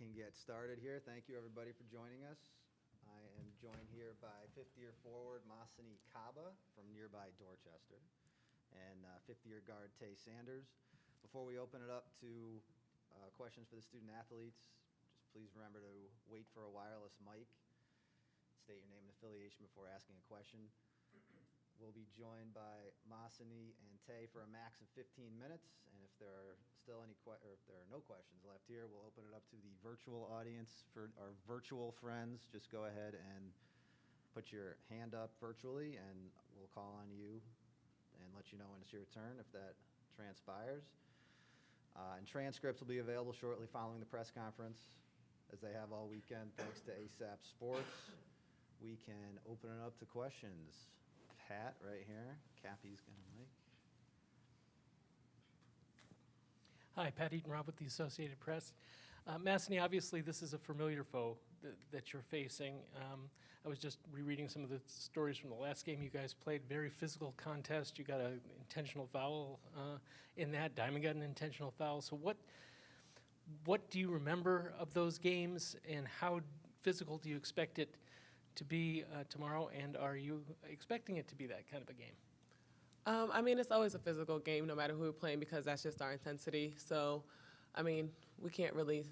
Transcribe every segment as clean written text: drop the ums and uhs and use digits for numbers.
can get started here. Thank you, everybody, for joining us. I am joined here by fifth-year forward Masani Kaba from nearby Dorchester and fifth-year guard Tay Sanders. Before we open it up to questions for the student-athletes, just please remember to wait for a wireless mic. State your name and affiliation before asking a question. We'll be joined by Masani and Tay for a max of 15 minutes, and if there are still any if there are no questions left here, we'll open it up to the virtual audience. For our virtual friends, just go ahead and put your hand up virtually, and we'll call on you and let you know when it's your turn if that transpires. And transcripts will be available shortly following the press conference, as they have all weekend, thanks to ASAP Sports. We can open it up to questions. Pat, right here. Cappy's going to mic. Hi, Pat Eaton-Robb with the Associated Press. Masani, obviously this is a familiar foe that you're facing. I was just rereading some of the stories from the last game you guys played. Very physical contest. You got an intentional foul in that. Diamond got an intentional foul. So what do you remember of those games, and how physical do you expect it to be tomorrow, and are you expecting it to be that kind of a game? I mean, it's always a physical game, no matter who we're playing, because that's just our intensity. So, I mean, we can't really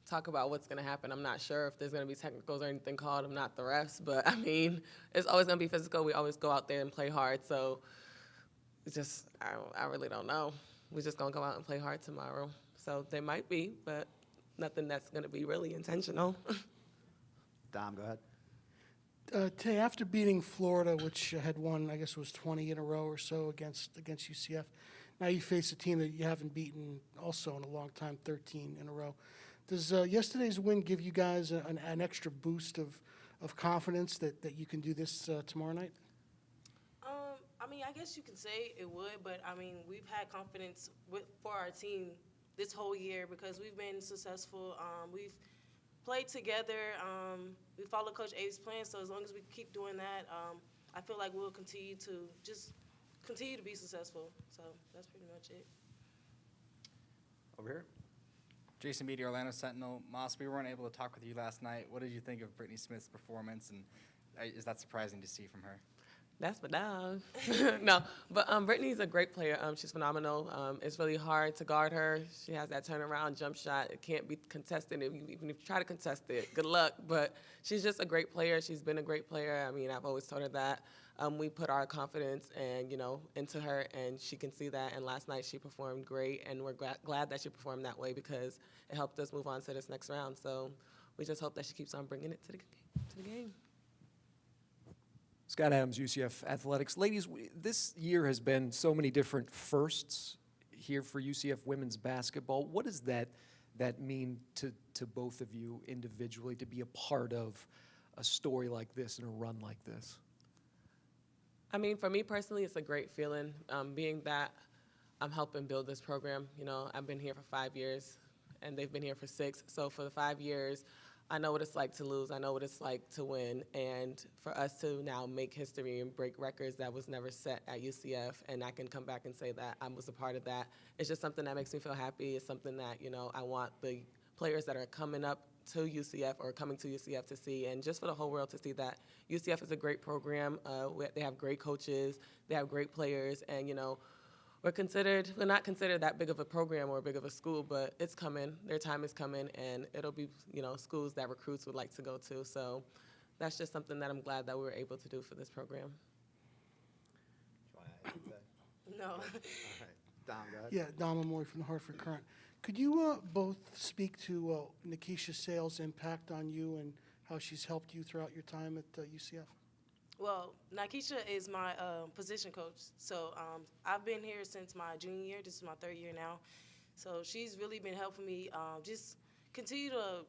talk about what's going to happen. I'm not sure if there's going to be technicals or anything called. I'm not the refs, but I mean, it's always going to be physical. We always go out there and play hard. So, it's just, I really don't know. We're just going to go out and play hard tomorrow. So, they might be, but nothing that's going to be really intentional. Dom, go ahead. Tay, after beating Florida, which had won, I guess it was 20 in a row or so against UCF, now you face a team that you haven't beaten also in a long time, 13 in a row. Does yesterday's win give you guys an extra boost of confidence that you can do this tomorrow night? I mean, I guess you can say it would, but I mean, we've had confidence for our team this whole year because we've been successful. We've played together. We follow Coach Abe's plan, so as long as we keep doing that, I feel like we'll continue to be successful. So that's pretty much it. Over here. Jason Beatty, Orlando Sentinel. Moss, we weren't able to talk with you last night. What did you think of Brittany Smith's performance, and is that surprising to see from her? That's my dog. No, but Brittany's a great player. She's phenomenal. It's really hard to guard her. She has that turnaround jump shot. It can't be contested. Even if you try to contest it, good luck. But she's just a great player. She's been a great player. I mean, I've always told her that. We put our confidence and into her, and she can see that. And last night she performed great, and we're glad that she performed that way because it helped us move on to this next round. So we just hope that she keeps on bringing it to the game. Scott Adams, UCF Athletics. Ladies, this year has been so many different firsts here for UCF women's basketball. What does that mean to both of you individually to be a part of a story like this and a run like this? I mean, for me personally, it's a great feeling, being that I'm helping build this program. I've been here for 5 years, and they've been here for 6. So for the 5 years, I know what it's like to lose. I know what it's like to win. And for us to now make history and break records that was never set at UCF, and I can come back and say that I was a part of that, it's just something that makes me feel happy. It's something that, I want the players that are coming up to UCF or coming to UCF to see, and just for the whole world to see that UCF is a great program. They have great coaches. They have great players. And, we're not considered that big of a program or big of a school, but it's coming. Their time is coming, and it'll be, schools that recruits would like to go to. So that's just something that I'm glad that we were able to do for this program. Do you want to add to that? No. All right. Dom, go ahead. Yeah, Dom Amori from the Hartford Current. Could you both speak to Nikisha Sale's impact on you and how she's helped you throughout your time at UCF? Well, Nikisha is my position coach. So I've been here since my junior year. This is my 3rd year now. So she's really been helping me just continue to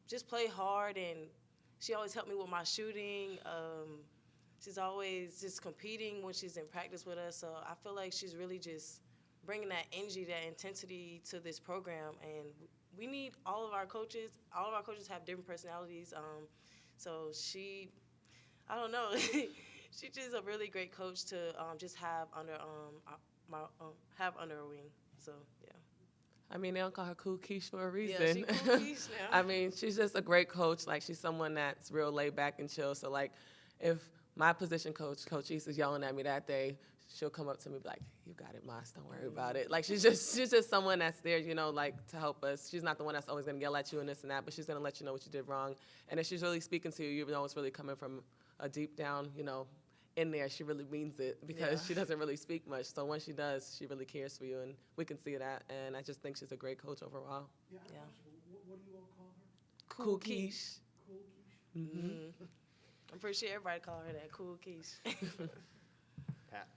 just play hard, and she always helped me with my shooting. She's always just competing when she's in practice with us. So I feel like she's really just bringing that energy, that intensity to this program. And we need all of our coaches. All of our coaches have different personalities. So I don't know. She's just a really great coach to just have under her wing. So yeah. I mean, they don't call her Cool Keish for a Yeah, reason. she Cool Keish now. I mean, she's just a great coach. Like, she's someone that's real laid back and chill. So, like, if my position coach, Coach East, is yelling at me that day, she'll come up to me and be like, "You got it, Mas, don't worry about it." Like, she's just someone that's there, you know, like, to help us. She's not the one that's always going to yell at you and this and that, but she's going to let you know what you did wrong. And if she's really speaking to you, you know it's really coming from a deep down, you know, in there. She really means it because she doesn't really speak much. So when she does, she really cares for you, and we can see that. And I just think she's a great coach overall. Yeah. What do you all call her? Cool Keish. Cool Keish? Mm-hmm. I'm pretty sure everybody call her that, Cool Keish. Pat?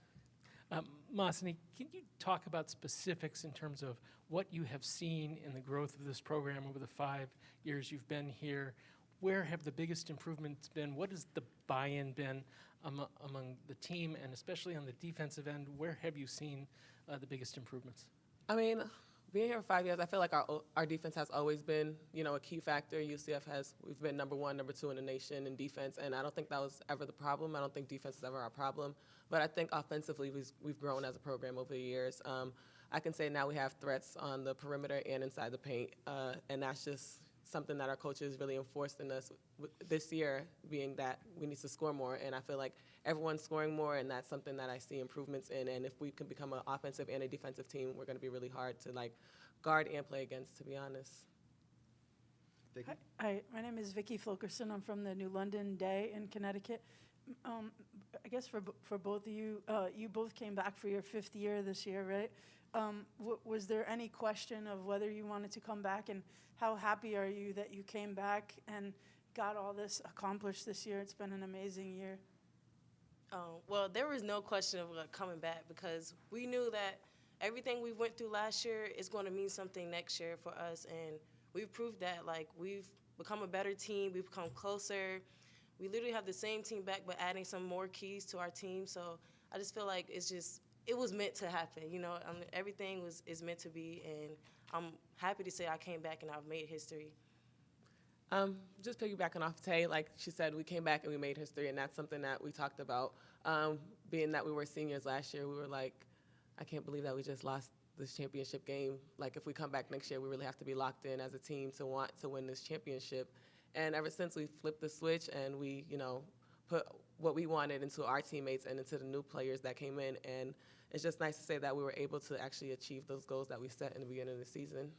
Masani, can you talk about specifics in terms of what you have seen in the growth of this program over the 5 years you've been here? Where have the biggest improvements been? What has the buy-in been among the team, and especially on the defensive end? Where have you seen the biggest improvements? I mean, being here for 5 years, I feel like our defense has always been, you know, a key factor. We've been number 1, number 2 in the nation in defense, and I don't think that was ever the problem. I don't think defense is ever our problem. But I think offensively we've grown as a program over the years. I can say now we have threats on the perimeter and inside the paint, and that's just something that our coaches really enforced in us this year, being that we need to score more. And I feel like everyone's scoring more, and that's something that I see improvements in. And if we can become an offensive and a defensive team, we're going to be really hard to, like, guard and play against, to be honest. Vicky? Hi, my name is Vicki Flokerson. I'm from the New London Day in Connecticut. I guess for both of you, you both came back for your 5th year this year, right? Was there any question of whether you wanted to come back, and how happy are you that you came back and got all this accomplished this year? It's been an amazing year. Well, there was no question of coming back, because we knew that everything we went through last year is going to mean something next year for us, and we've proved that. Like, we've become a better team. We've become closer. We literally have the same team back, but adding some more keys to our team. So I just feel like it was meant to happen. You know, everything is meant to be, and I'm happy to say I came back and I've made history. Just piggybacking off Tay, like she said, we came back and we made history, and that's something that we talked about. Being that we were seniors last year, we were like, I can't believe that we just lost this championship game. Like, if we come back next year, we really have to be locked in as a team to want to win this championship. And ever since, we flipped the switch, and we, you know, put what we wanted into our teammates and into the new players that came in. And it's just nice to say that we were able to actually achieve those goals that we set in the beginning of the season.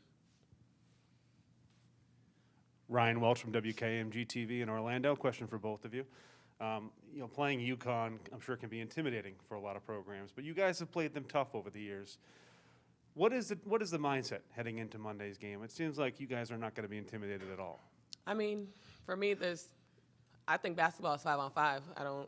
Ryan Welch from WKMG TV in Orlando. Question for both of you. You know, playing UConn, I'm sure, can be intimidating for a lot of programs, but you guys have played them tough over the years. What is the mindset heading into Monday's game? It seems like you guys are not going to be intimidated at all. I mean, for me, I think basketball is 5-on-5.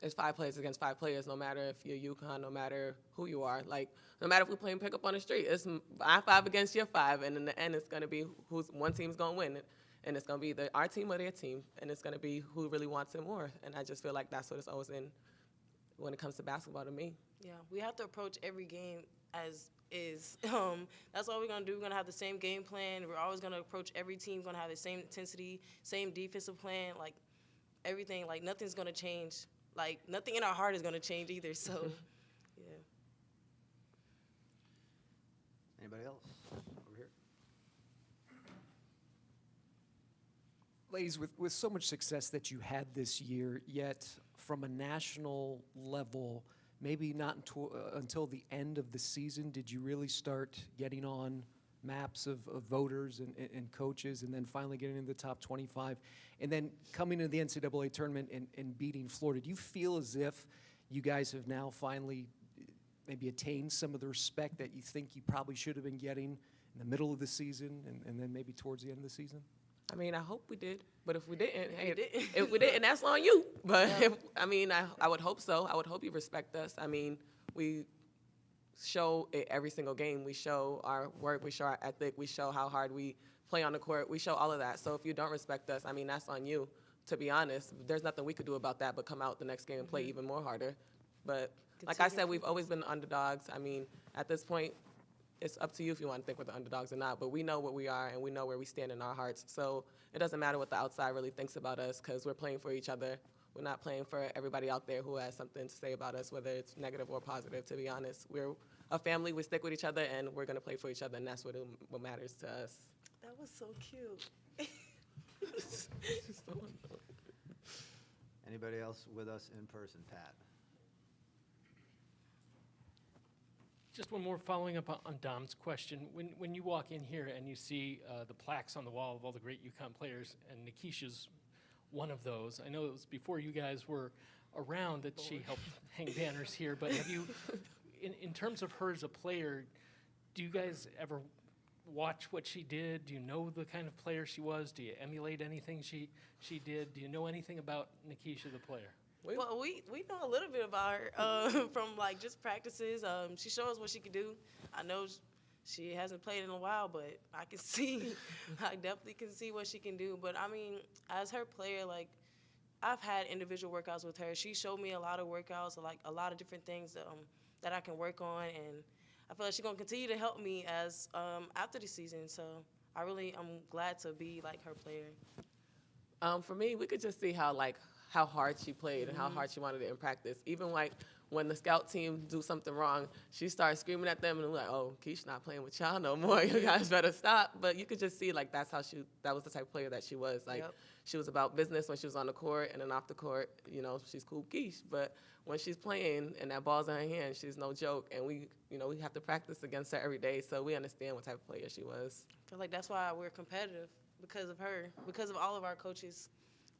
It's 5 players against 5 players, no matter if you're UConn, no matter who you are. Like, no matter if we're playing pickup on the street, it's our 5 against your 5, and in the end, it's going to be one team's going to win. And it's going to be either our team or their team, and it's going to be who really wants it more. And I just feel like that's what it's always in when it comes to basketball to me. Yeah, we have to approach every game as is. That's all we're going to do. We're going to have the same game plan. We're always going to approach every team, going to have the same intensity, same defensive plan, like everything. Like, nothing's going to change. Like, nothing in our heart is going to change either. So, yeah. Anybody else? Over here. Ladies, with so much success that you had this year, yet from a national level, maybe not until the end of the season did you really start getting on maps of voters and coaches, and then finally getting into the top 25, and then coming into the NCAA tournament and beating Florida. Do you feel as if you guys have now finally maybe attained some of the respect that you think you probably should have been getting in the middle of the season and then maybe towards the end of the season? I mean, I hope we did, but if we didn't, if we didn't, that's on you. But I would hope so. I would hope you respect us. I mean, we show it every single game. We show our work, we show our ethic, we show how hard we play on the court, we show all of that. So if you don't respect us, I mean, that's on you, to be honest. There's nothing we could do about that but come out the next game and play even more harder. But like I said, we've always been underdogs. I mean, at this point, it's up to you if you want to think we're the underdogs or not, but we know what we are and we know where we stand in our hearts. So it doesn't matter what the outside really thinks about us, because we're playing for each other. We're not playing for everybody out there who has something to say about us, whether it's negative or positive, to be honest. a family. We stick with each other, and we're going to play for each other, and that's what matters to us. That was so cute. Anybody else with us in person? Pat? Just one more following up on Dom's question. When you walk in here and you see the plaques on the wall of all the great UConn players, and Nikisha's one of those, I know it was before you guys were around that she helped hang banners here, but have you, in terms of her as a player, do you guys ever watch what she did? Do you know the kind of player she was? Do you emulate anything she did? Do you know anything about Nikisha the player? Well, we know a little bit about her from like just practices. She shows what she can do. I know she hasn't played in a while, but I can see, I definitely can see what she can do. But I mean, as her player, like I've had individual workouts with her. She showed me a lot of workouts, like a lot of different things that I can work on, and I feel like she's gonna continue to help me as after the season. So I'm glad to be like her player. For me, we could just see how hard she played and how hard she wanted it in practice. Even like when the scout team do something wrong, she starts screaming at them and we're like, oh, Keisha's not playing with y'all no more. You guys better stop. But you could just see like that was the type of player that she was. Like she was about business when she was on the court, and then off the court, you know, she's cool Keish. But when she's playing and that ball's in her hand, she's no joke. And we have to practice against her every day, so we understand what type of player she was. I feel like that's why we're competitive, because of her, because of all of our coaches.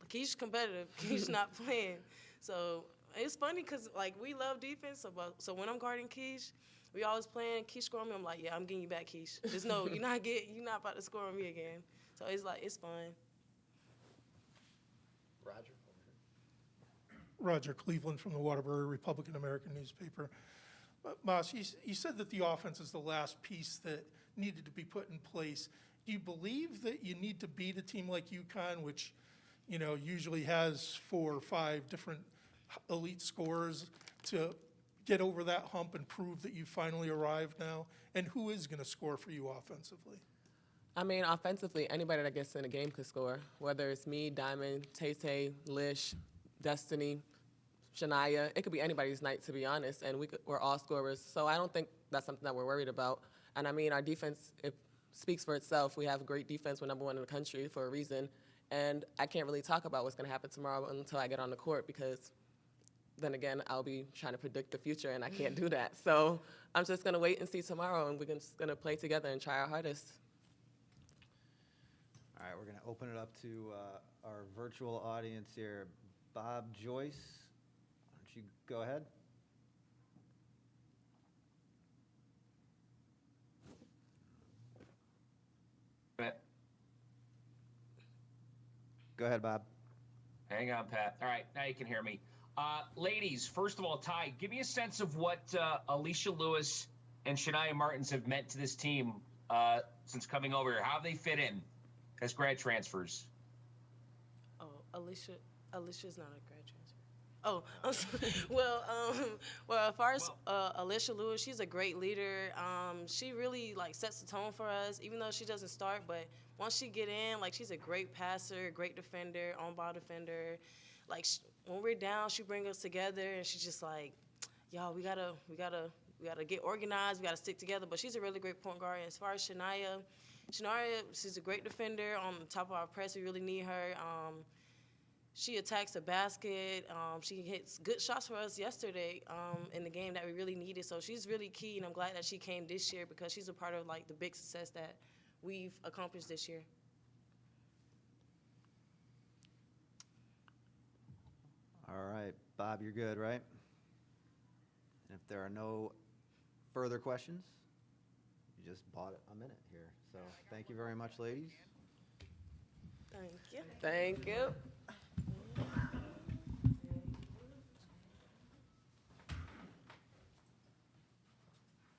Keisha's competitive. Keisha's not playing. So it's funny because, like, we love defense. So when I'm guarding Keish, we always playing. Keish score on me. I'm like, yeah, I'm getting you back, Keish. There's no, you're not about to score on me again. So it's like, it's fun. Roger? Roger Cleveland from the Waterbury Republican American newspaper. Moss, you said that the offense is the last piece that needed to be put in place. Do you believe that you need to beat a team like UConn, which usually has 4 or 5 different elite scorers, to get over that hump and prove that you finally arrived now? And who is going to score for you offensively? I mean, offensively, anybody that gets in a game could score, whether it's me, Diamond, Tay, Lish, Destiny, Shania. It could be anybody's night, to be honest, and we're all scorers. So I don't think that's something that we're worried about. And I mean, our defense, it speaks for itself. We have a great defense. We're number 1 in the country for a reason. And I can't really talk about what's going to happen tomorrow until I get on the court, because then again, I'll be trying to predict the future, and I can't do that. So I'm just going to wait and see tomorrow, and we're just going to play together and try our hardest. All right, we're going to open it up to our virtual audience here. Bob Joyce, why don't you go ahead? Go ahead, Bob. Hang on, Pat. All right, now you can hear me. Ladies, first of all, Ty, give me a sense of what Alicia Lewis and Shania Martins have meant to this team since coming over here. How have they fit in as grad transfers? Oh, Alicia's not a grad transfer. Oh, I'm sorry. Well, as far as Alicia Lewis, she's a great leader. She really sets the tone for us, even though she doesn't start. But once she get in, she's a great passer, great defender, on-ball defender. When we're down, she brings us together, and she's just like, y'all, we gotta get organized. We gotta stick together. But she's a really great point guard. And as far as Shania, she's a great defender. On top of our press, we really need her. She attacks the basket. She hits good shots for us yesterday in the game that we really needed. So she's really key, and I'm glad that she came this year, because she's a part of the big success that we've accomplished this year. All right, Bob, you're good, right? And if there are no further questions, you just bought a minute here. So thank you very much, ladies. Thank you. Thank you.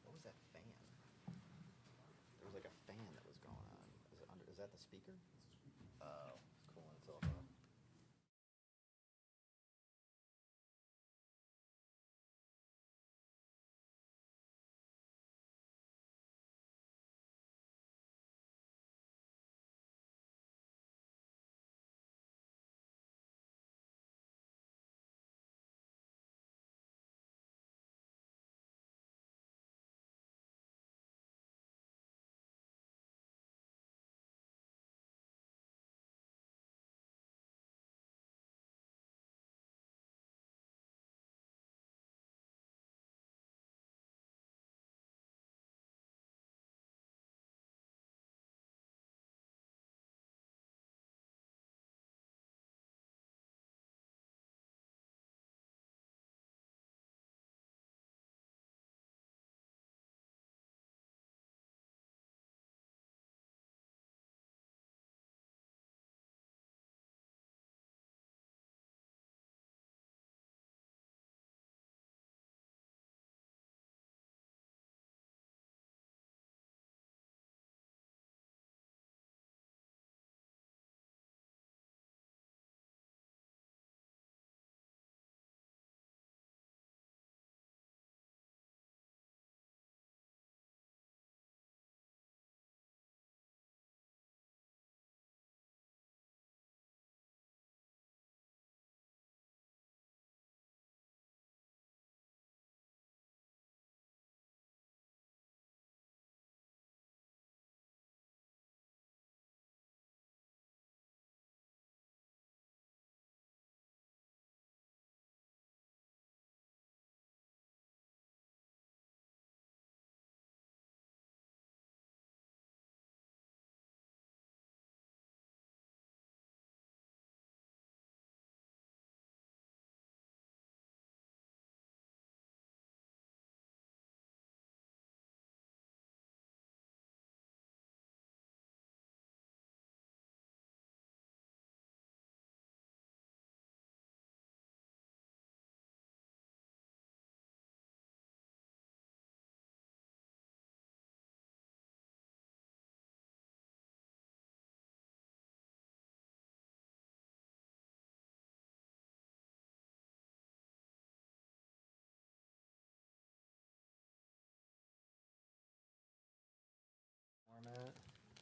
What was that fan? There was a fan that was going on. Is that the speaker? Oh, it's cooling itself off.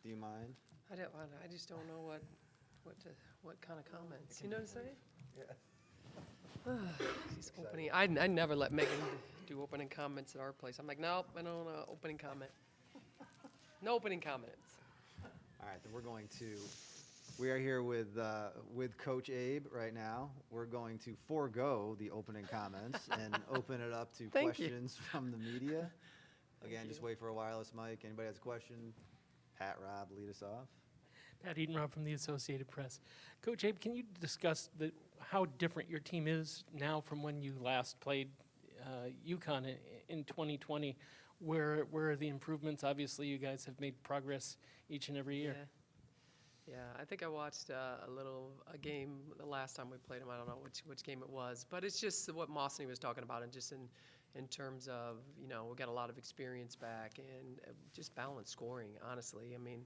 do you mind? I just don't know what kind of comments. You know what I'm saying? Yeah. She's opening. I never let Megan do opening comments at our place. I'm like, nope, I don't want to opening comment. No opening comments. All right, then we are here with Coach Abe right now. We're going to forego the opening comments and open it up to Thank you. questions from the media. Again, Thank just you. wait for a wireless mic. Anybody has a question? Pat, Rob, lead us off. Pat Eaton-Rob from the Associated Press. Coach Abe, can you discuss how different your team is now from when you last played UConn in 2020? Where are the improvements? Obviously, you guys have made progress each and every year. Yeah, I think I watched a game the last time we played them. I don't know which game it was, but it's just what Mossney was talking about, and just in terms of, we got a lot of experience back and just balanced scoring, honestly. I mean,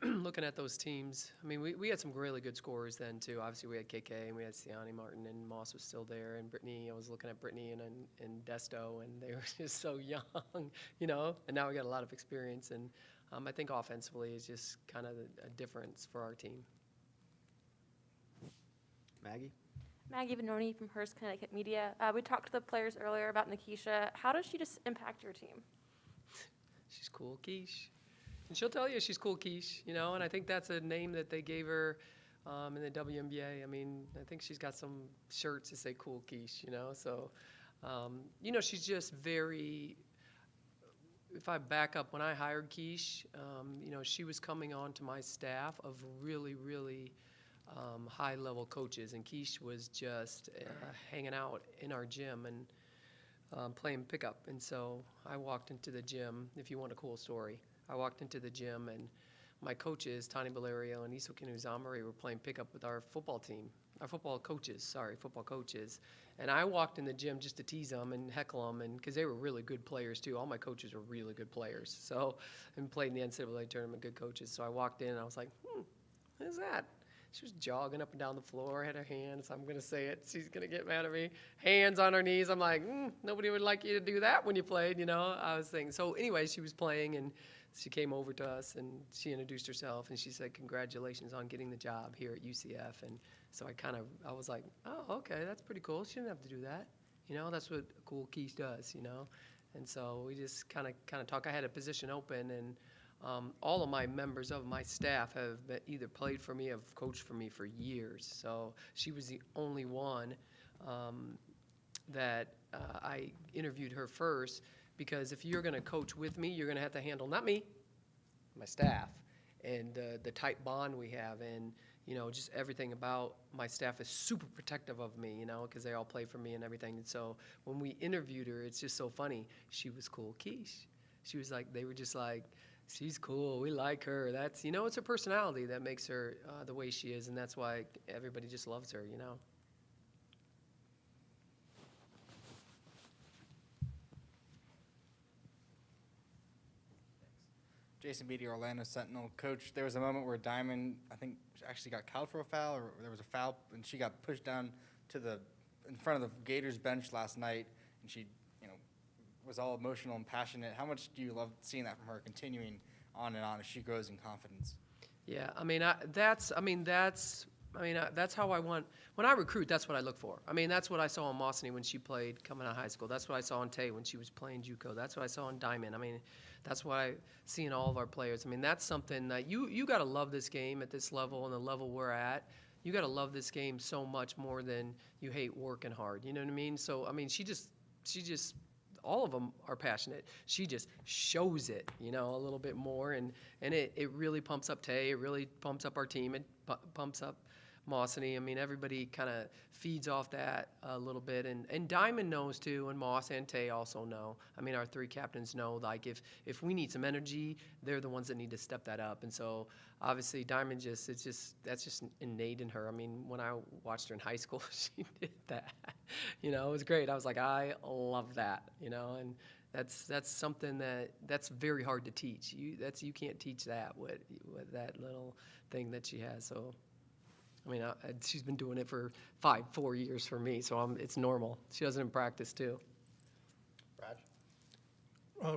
looking at those teams, I mean, we had some really good scorers then, too. Obviously, we had KK, and we had Siani Martin, and Moss was still there, and Brittany. I was looking at Brittany and Desto, and they were just so young, and now we got a lot of experience, and I think offensively is just kind of a difference for our team. Maggie? Maggie Venoni from Hearst, Connecticut Media. We talked to the players earlier about Nikisha. How does she just impact your team? She's cool, Quiche. And she'll tell you she's cool, Quiche, and I think that's a name that they gave her in the WNBA. I mean, I think she's got some shirts that say cool Quiche, so, she's just very, if I back up, when I hired Quiche, she was coming on to my staff of really, really high-level coaches, and Quiche was just hanging out in our gym and playing pickup. And so I walked into the gym, if you want a cool story, I walked into the gym, and my coaches, Tani Valerio and Isokinu Zamari, were playing pickup with our football team, football coaches. And I walked in the gym just to tease them and heckle them, and because they were really good players too. All my coaches were really good players. So, and played in the NCAA tournament, good coaches. So I walked in and I was like, what is that? She was jogging up and down the floor, had her hands. I'm going to say it. She's going to get mad at me. Hands on her knees. I'm like, nobody would like you to do that when you played, I was thinking. So anyway, she was playing, and she came over to us, and she introduced herself, and she said, congratulations on getting the job here at UCF. And so I was like, oh, okay, that's pretty cool. She didn't have to do that. That's what a cool Keys does, And so we just kind of talk. I had a position open, and all of my members of my staff have either played for me, have coached for me for years. So she was the only one that I interviewed her first, because if you're going to coach with me, you're going to have to handle not me, my staff, and the tight bond we have, and just everything about my staff is super protective of me, because they all play for me and everything. And so when we interviewed her, it's just so funny. She was cool, Quiche. She was like, they were just like, she's cool. We like her. That's, it's her personality that makes her the way she is, and that's why everybody just loves her, Jason Beatty, Orlando Sentinel. Coach, there was a moment where Diamond, I think, actually got called for a foul, or there was a foul, and she got pushed down in front of the Gators bench last night, and she, was all emotional and passionate. How much do you love seeing that from her, continuing on and on as she grows in confidence? Yeah, that's how I want. When I recruit, that's what I look for. That's what I saw in Mossney when she played coming out of high school. That's what I saw in Tay when she was playing JUCO. That's what I saw in Diamond. That's what I see in all of our players. that's something that you got to love this game at this level and the level we're at. You got to love this game so much more than you hate working hard. You know what I mean? So, she just, all of them are passionate. She just shows it, a little bit more, and it really pumps up Tay. It really pumps up our team. It pumps up Mossney. Everybody kind of feeds off that a little bit, and Diamond knows too, and Moss and Tay also know. Our three captains know, like, if we need some energy, they're the ones that need to step that up. And so obviously Diamond that's just innate in her. When I watched her in high school, she did that. It was great. I was like, I love that, and that's something that's very hard to teach. You can't teach that with that little thing that she has. So she's been doing it for 4 years for me, so it's normal. She does it in practice too. Raj?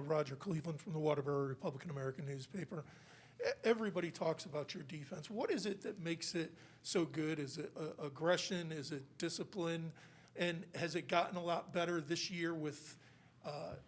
Roger Cleveland from the Waterbury Republican American newspaper. everybody talks about your defense. What is it that makes it so good? Is it aggression? Is it discipline? And has it gotten a lot better this year with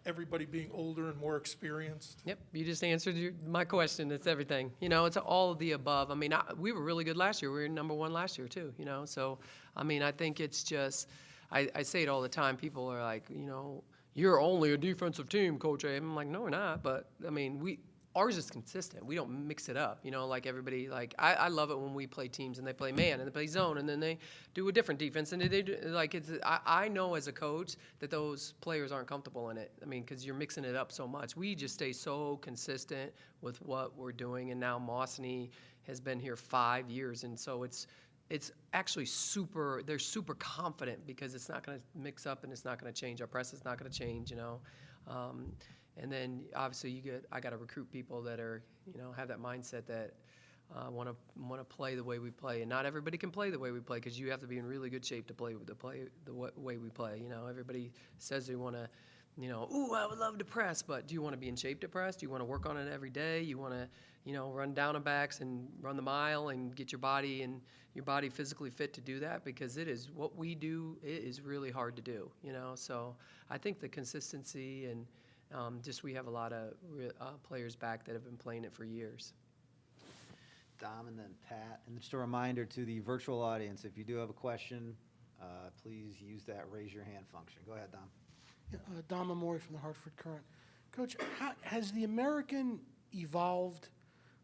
everybody being older and more experienced? Yep, you just answered my question. It's everything. You know, it's all of the above. I mean, we were really good last year. We were number one last year, too, you know. So, I mean, I think it's just, I say it all the time. People are like, you know, you're only a defensive team, Coach Abe. I'm like, no, we're not. But, I mean, ours is consistent. We don't mix it up, you know, like everybody. Like I love it when we play teams and they play man and they play zone and then they do a different defense and they do like it's. I know as a coach that those players aren't comfortable in it. I mean, because you're mixing it up so much. We just stay so consistent with what we're doing. And now Mossney has been here 5 years, and so it's actually super. They're super confident because it's not going to mix up and it's not going to change. Our press is not going to change, you know. And then obviously I got to recruit people that are, you know, have that mindset that want to play the way we play. And not everybody can play the way we play because you have to be in really good shape to play the way we play. You know, everybody says they want to, you know, ooh, I would love to press, but do you want to be in shape to press? Do you want to work on it every day? You want to, you know, run down and backs and run the mile and get your body physically fit to do that? Because it is what we do. It is really hard to do, you know. So I think the consistency and just we have a lot of players back that have been playing it for years. Dom and then Pat. And just a reminder to the virtual audience, if you do have a question, please use that raise your hand function. Go ahead, Dom. Yeah, Dom Amori from the Hartford Courant. Coach, has the American evolved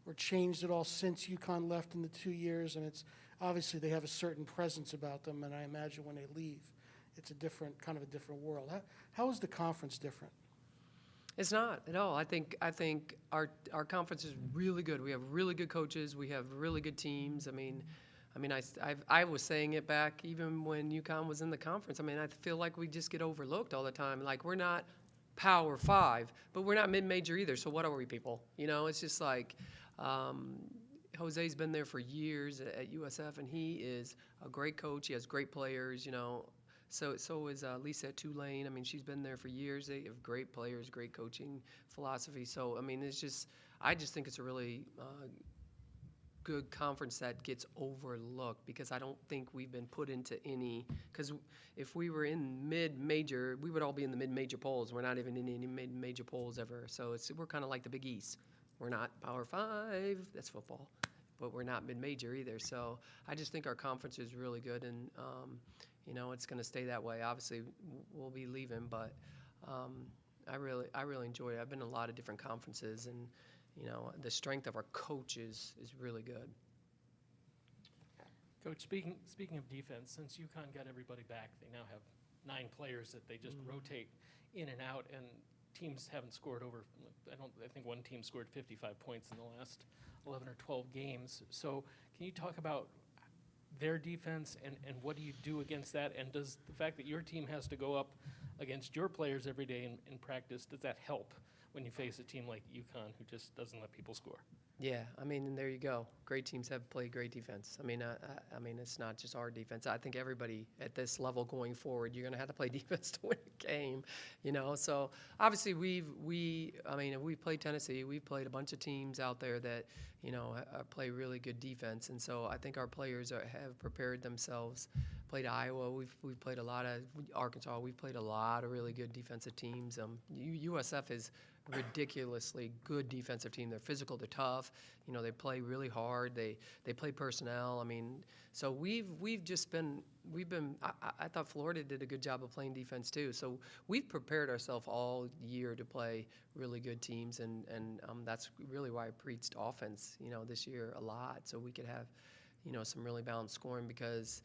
or changed at all since UConn left in the 2 years? And it's obviously they have a certain presence about them, and I imagine when they leave, it's a different world. How is the conference different? It's not at all. I think our conference is really good. We have really good coaches. We have really good teams. I mean, I was saying it back even when UConn was in the conference. I mean, I feel like we just get overlooked all the time. Like we're not Power 5, but we're not mid-major either. So what are we, people? You know, it's just like Jose's been there for years at USF, and he is a great coach. He has great players. You know. So is Lisa at Tulane. I mean, she's been there for years. They have great players, great coaching philosophy. So, I mean, I just think it's a really good conference that gets overlooked because I don't think we've been put into any – because if we were in mid-major, we would all be in the mid-major polls. We're not even in any mid-major polls ever. So we're kind of like the Big East. We're not Power 5. That's football. But we're not mid-major either. So I just think our conference is really good, and you know, it's going to stay that way. Obviously, we'll be leaving, but I really enjoy it. I've been in a lot of different conferences, and you know, the strength of our coaches is really good. Coach, speaking of defense, since UConn got everybody back, they now have 9 players that they just rotate in and out, and teams haven't scored over. I think one team scored 55 points in the last 11 or 12 games. So, can you talk about their defense and what do you do against that? And does the fact that your team has to go up against your players every day in practice, does that help when you face a team like UConn who just doesn't let people score? Yeah, I mean, and there you go. Great teams have played great defense. I mean, it's not just our defense. I think everybody at this level going forward, you're going to have to play defense to win a game, you know. So obviously we played Tennessee. We've played a bunch of teams out there that, you know, play really good defense, and so I think our players have prepared themselves. Played Iowa. We've played a lot of Arkansas. We've played a lot of really good defensive teams. USF is ridiculously good defensive team. They're physical, they're tough. You know, they play really hard. They play personnel. I mean, so we've been. I thought Florida did a good job of playing defense too. So we've prepared ourselves all year to play really good teams, and that's really why I preached offense, you know, this year a lot, so we could have, you know, some really balanced scoring because.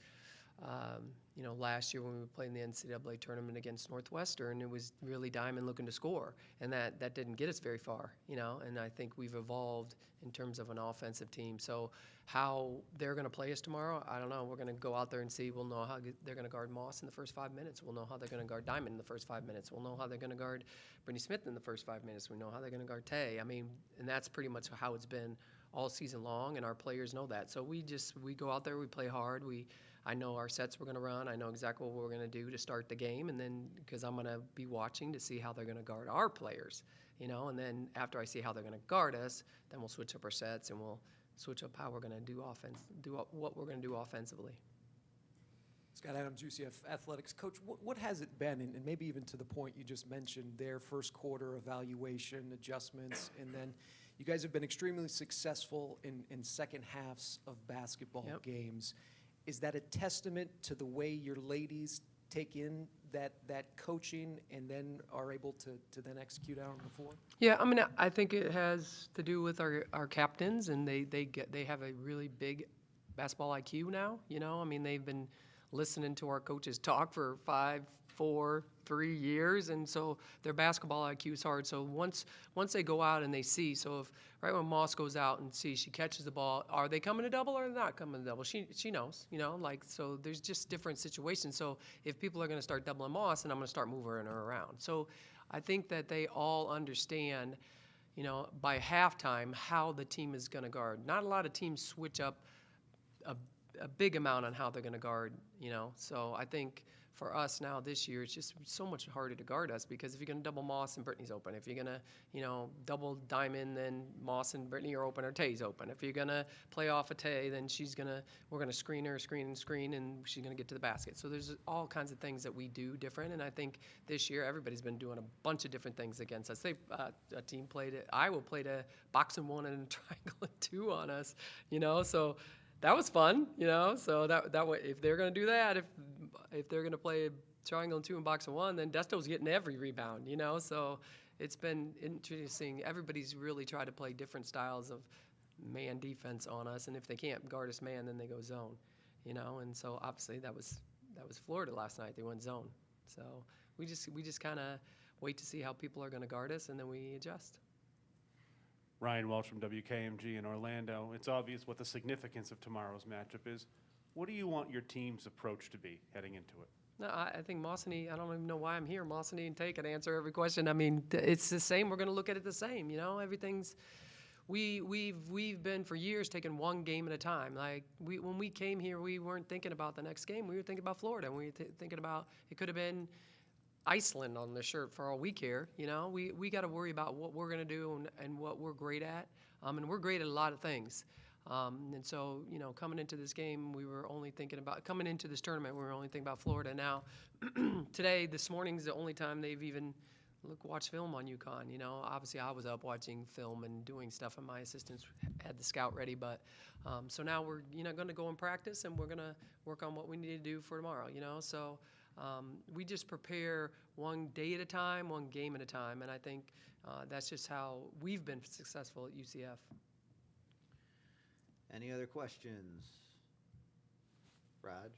You know, last year when we played in the NCAA tournament against Northwestern, it was really Diamond looking to score, and that didn't get us very far, you know, and I think we've evolved in terms of an offensive team. So how they're going to play us tomorrow, I don't know. We're going to go out there and see. We'll know how they're going to guard Moss in the first 5 minutes. We'll know how they're going to guard Diamond in the first 5 minutes. We'll know how they're going to guard Brittany Smith in the first 5 minutes. We know how they're going to guard Tay. I mean, and that's pretty much how it's been all season long, and our players know that. So we go out there, we play hard, I know our sets we're going to run. I know exactly what we're going to do to start the game, and then because I'm going to be watching to see how they're going to guard our players, you know. And then after I see how they're going to guard us, then we'll switch up our sets and we'll switch up how we're going to do what we're going to do offensively. Scott Adams, UCF Athletics. Coach, what has it been, and maybe even to the point you just mentioned, their first quarter evaluation, adjustments, and then you guys have been extremely successful in second halves of basketball games. Is that a testament to the way your ladies take in that coaching and then are able to then execute out on the floor? Yeah, I mean, I think it has to do with our captains, and they have a really big basketball IQ now. You know, I mean, they've been listening to our coaches talk for 5, 4, 3 years, and so their basketball IQ is hard. So once they go out and they see, so if right when Moss goes out and sees she catches the ball, are they coming to double or not coming to double? She knows, you know, like, so there's just different situations. So if people are going to start doubling Moss, then I'm going to start moving her around. So I think that they all understand, you know, by halftime how the team is going to guard. Not a lot of teams switch up a big amount on how they're going to guard, you know. So I think for us now this year, it's just so much harder to guard us because if you're going to double Moss and Brittany's open, if you're going to, you know, double Diamond, then Moss and Brittany are open or Tay's open. If you're going to play off of Tay, then we're going to screen her, and she's going to get to the basket. So there's all kinds of things that we do different, and I think this year everybody's been doing a bunch of different things against us. A team Iowa played a box and 1 and a triangle and 2 on us, you know, so that was fun, you know. So that way, if they're going to do that, if they're going to play a triangle and 2 and box and 1, then Desto's getting every rebound, you know. So it's been interesting. Everybody's really tried to play different styles of man defense on us, and if they can't guard us man, then they go zone, you know. And so obviously that was Florida last night. They went zone. So we just kind of wait to see how people are going to guard us, and then we adjust. Ryan Welch from WKMG in Orlando. It's obvious what the significance of tomorrow's matchup is. What do you want your team's approach to be heading into it? No, I think Mossany, I don't even know why I'm here. Mossany and Tay could answer every question. I mean, it's the same. We're going to look at it the same, you know. Everything's we've been for years taking one game at a time. Like when we came here, we weren't thinking about the next game. We were thinking about Florida. We were thinking about it could have been Iceland on the shirt for all we care. You know, we got to worry about what we're going to do and what we're great at. And we're great at a lot of things. And so, you know, coming into this game, we were only thinking about, coming into this tournament, we were only thinking about Florida. Now, this morning's the only time they've even watched film on UConn. You know, obviously I was up watching film and doing stuff, and my assistants had the scout ready. But so now we're, you know, going to go and practice, and we're going to work on what we need to do for tomorrow, you know. So we just prepare one day at a time, one game at a time, and I think that's just how we've been successful at UCF. Any other questions? Raj?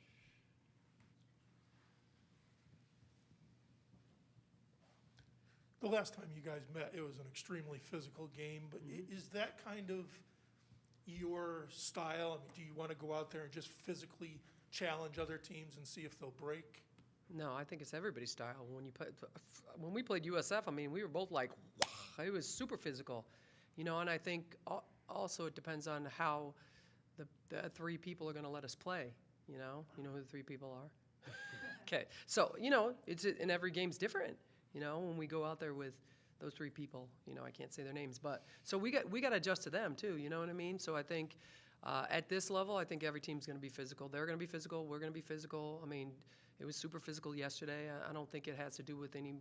The last time you guys met, it was an extremely physical game, but is that kind of your style? I mean, do you want to go out there and just physically challenge other teams and see if they'll break? No, I think it's everybody's style. When we played USF, I mean, we were both like, wow, it was super physical, you know. And I think also it depends on how the 3 people are going to let us play. You know who the 3 people are. Okay, so you know, and every game's different. You know, when we go out there with those 3 people, you know, I can't say their names, but so we got to adjust to them too. You know what I mean? So I think at this level, I think every team's going to be physical. They're going to be physical. We're going to be physical. I mean, it was super physical yesterday. I don't think it has to do with any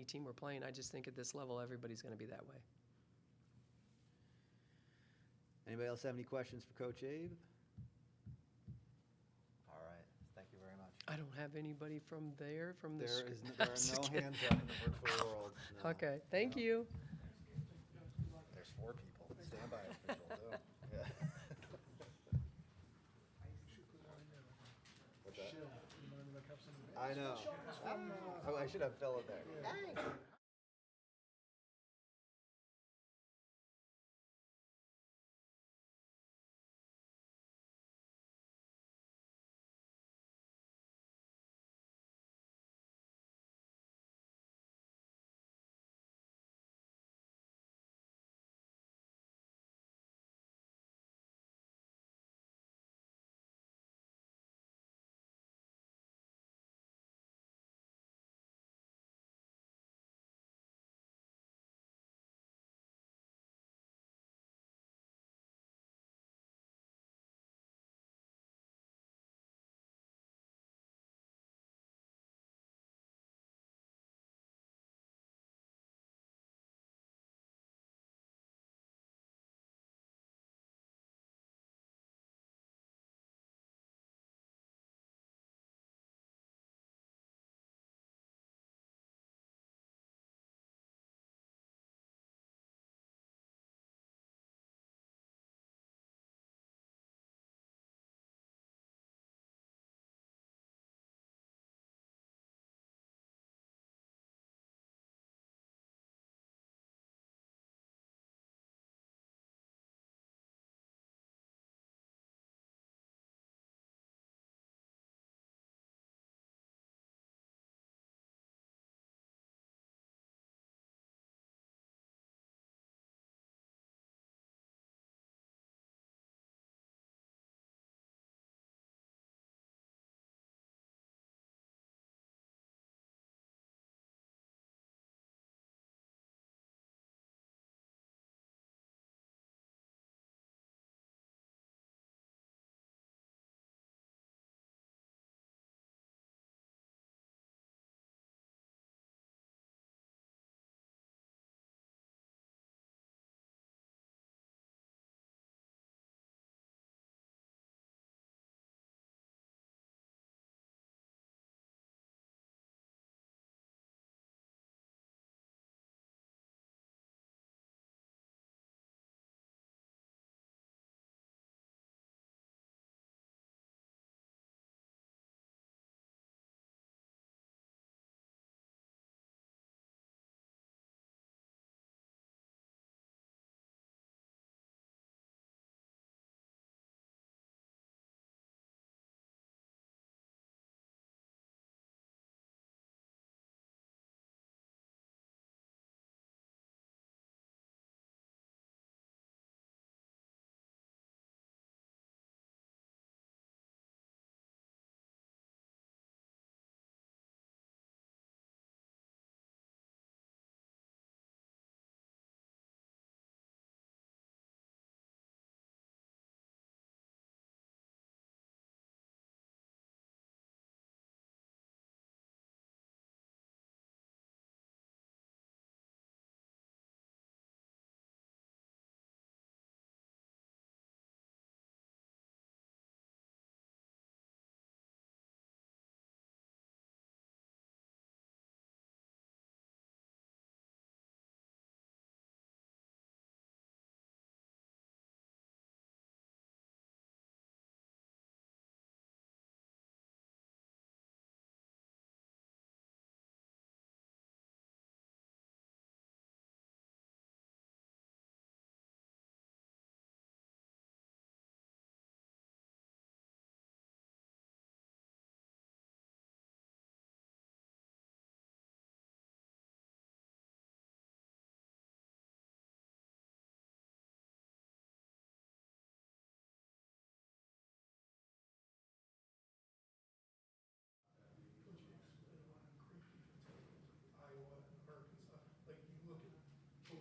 team we're playing. I just think at this level, everybody's going to be that way. Anybody else have any questions for Coach Abe? All right, thank you very much. I don't have anybody from the There are no just kidding. hands up in the virtual world. No. Okay, thank you. There's 4 people. Stand by official, too. Yeah. What's that? I know. Oh, I should have Phil in there.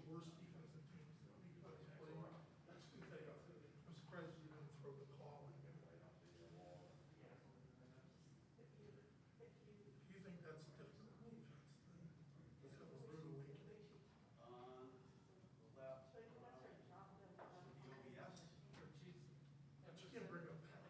worst defensive teams that you guys play. That's good. I'm surprised you didn't throw the call in. If you think that's a different defense, then it's a rude awakening. But you can't bring up Pat.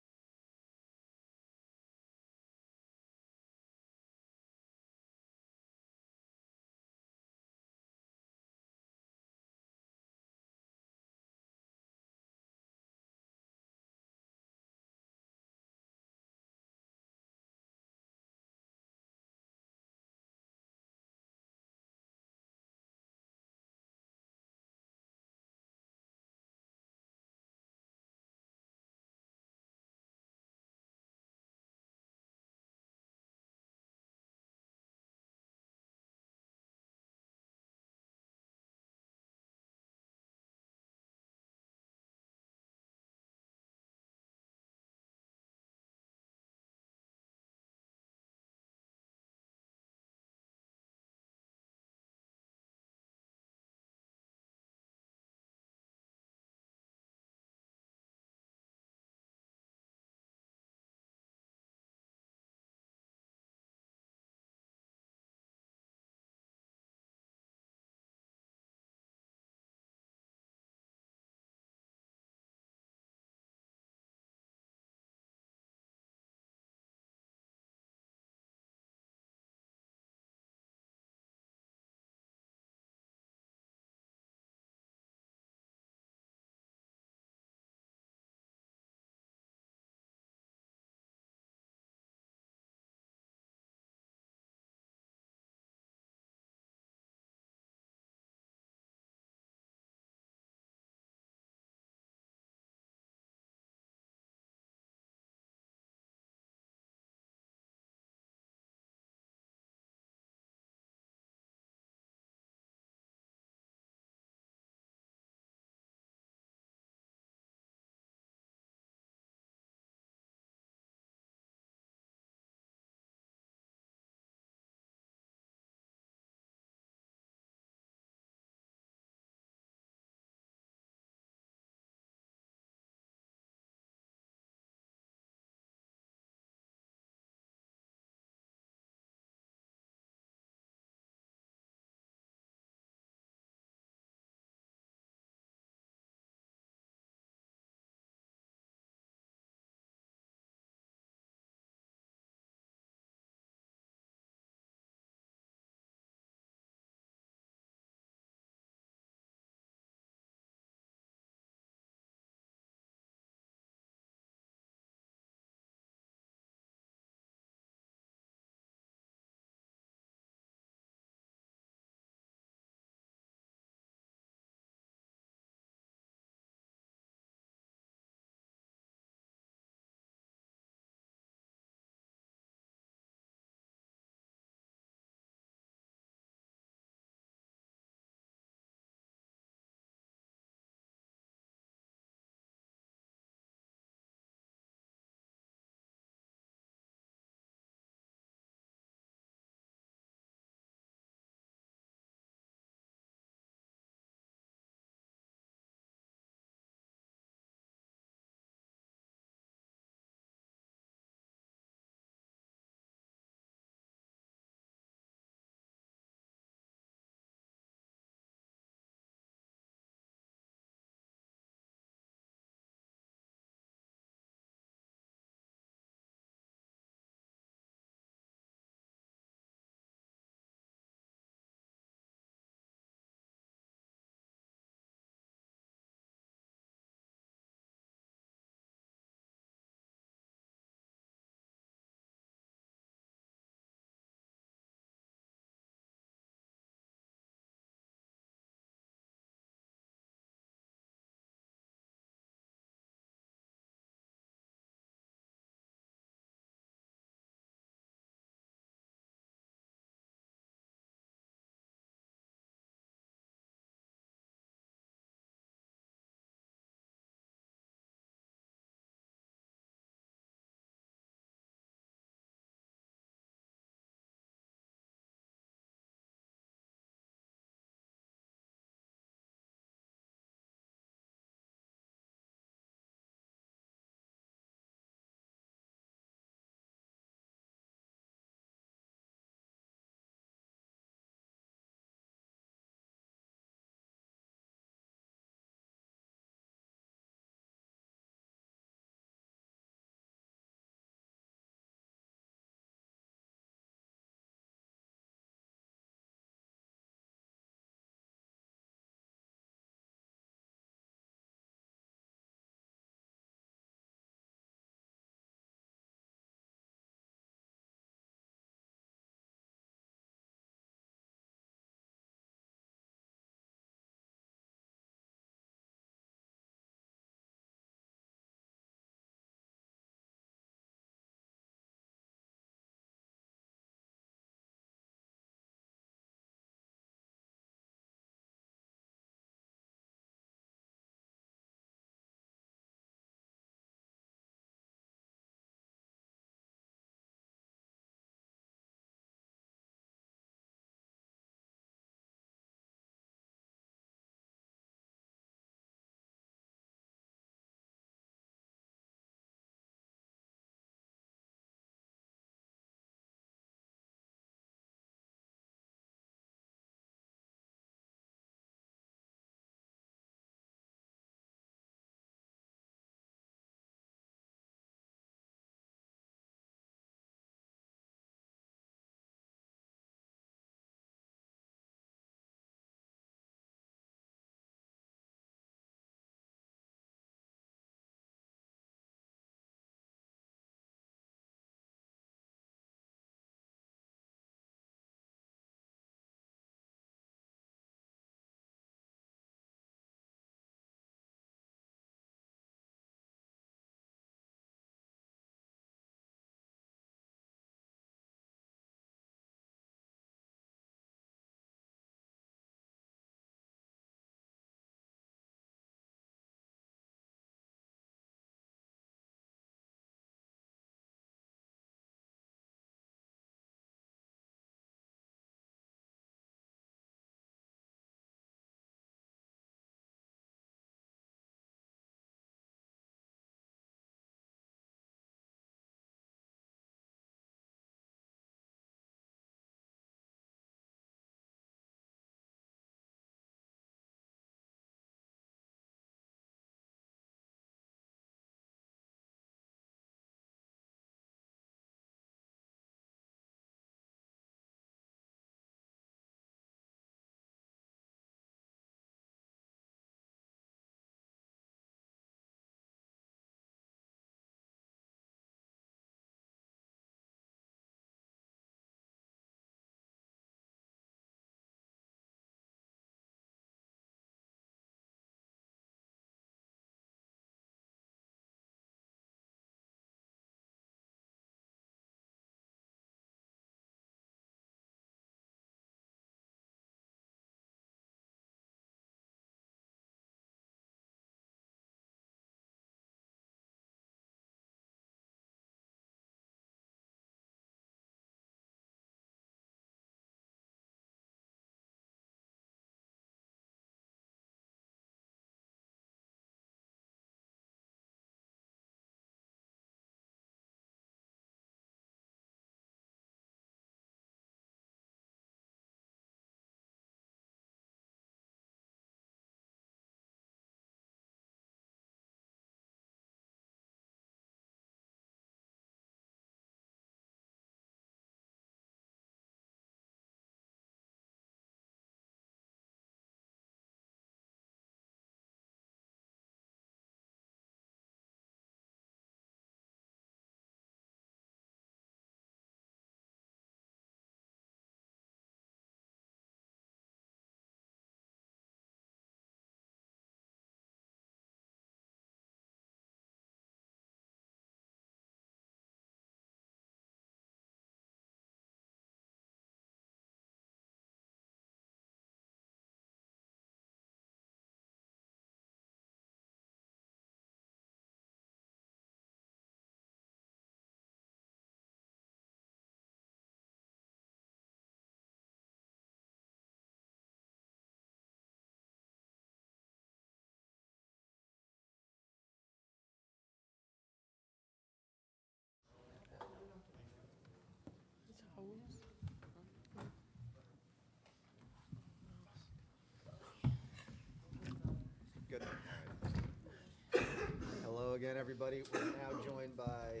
again, everybody. We're now joined by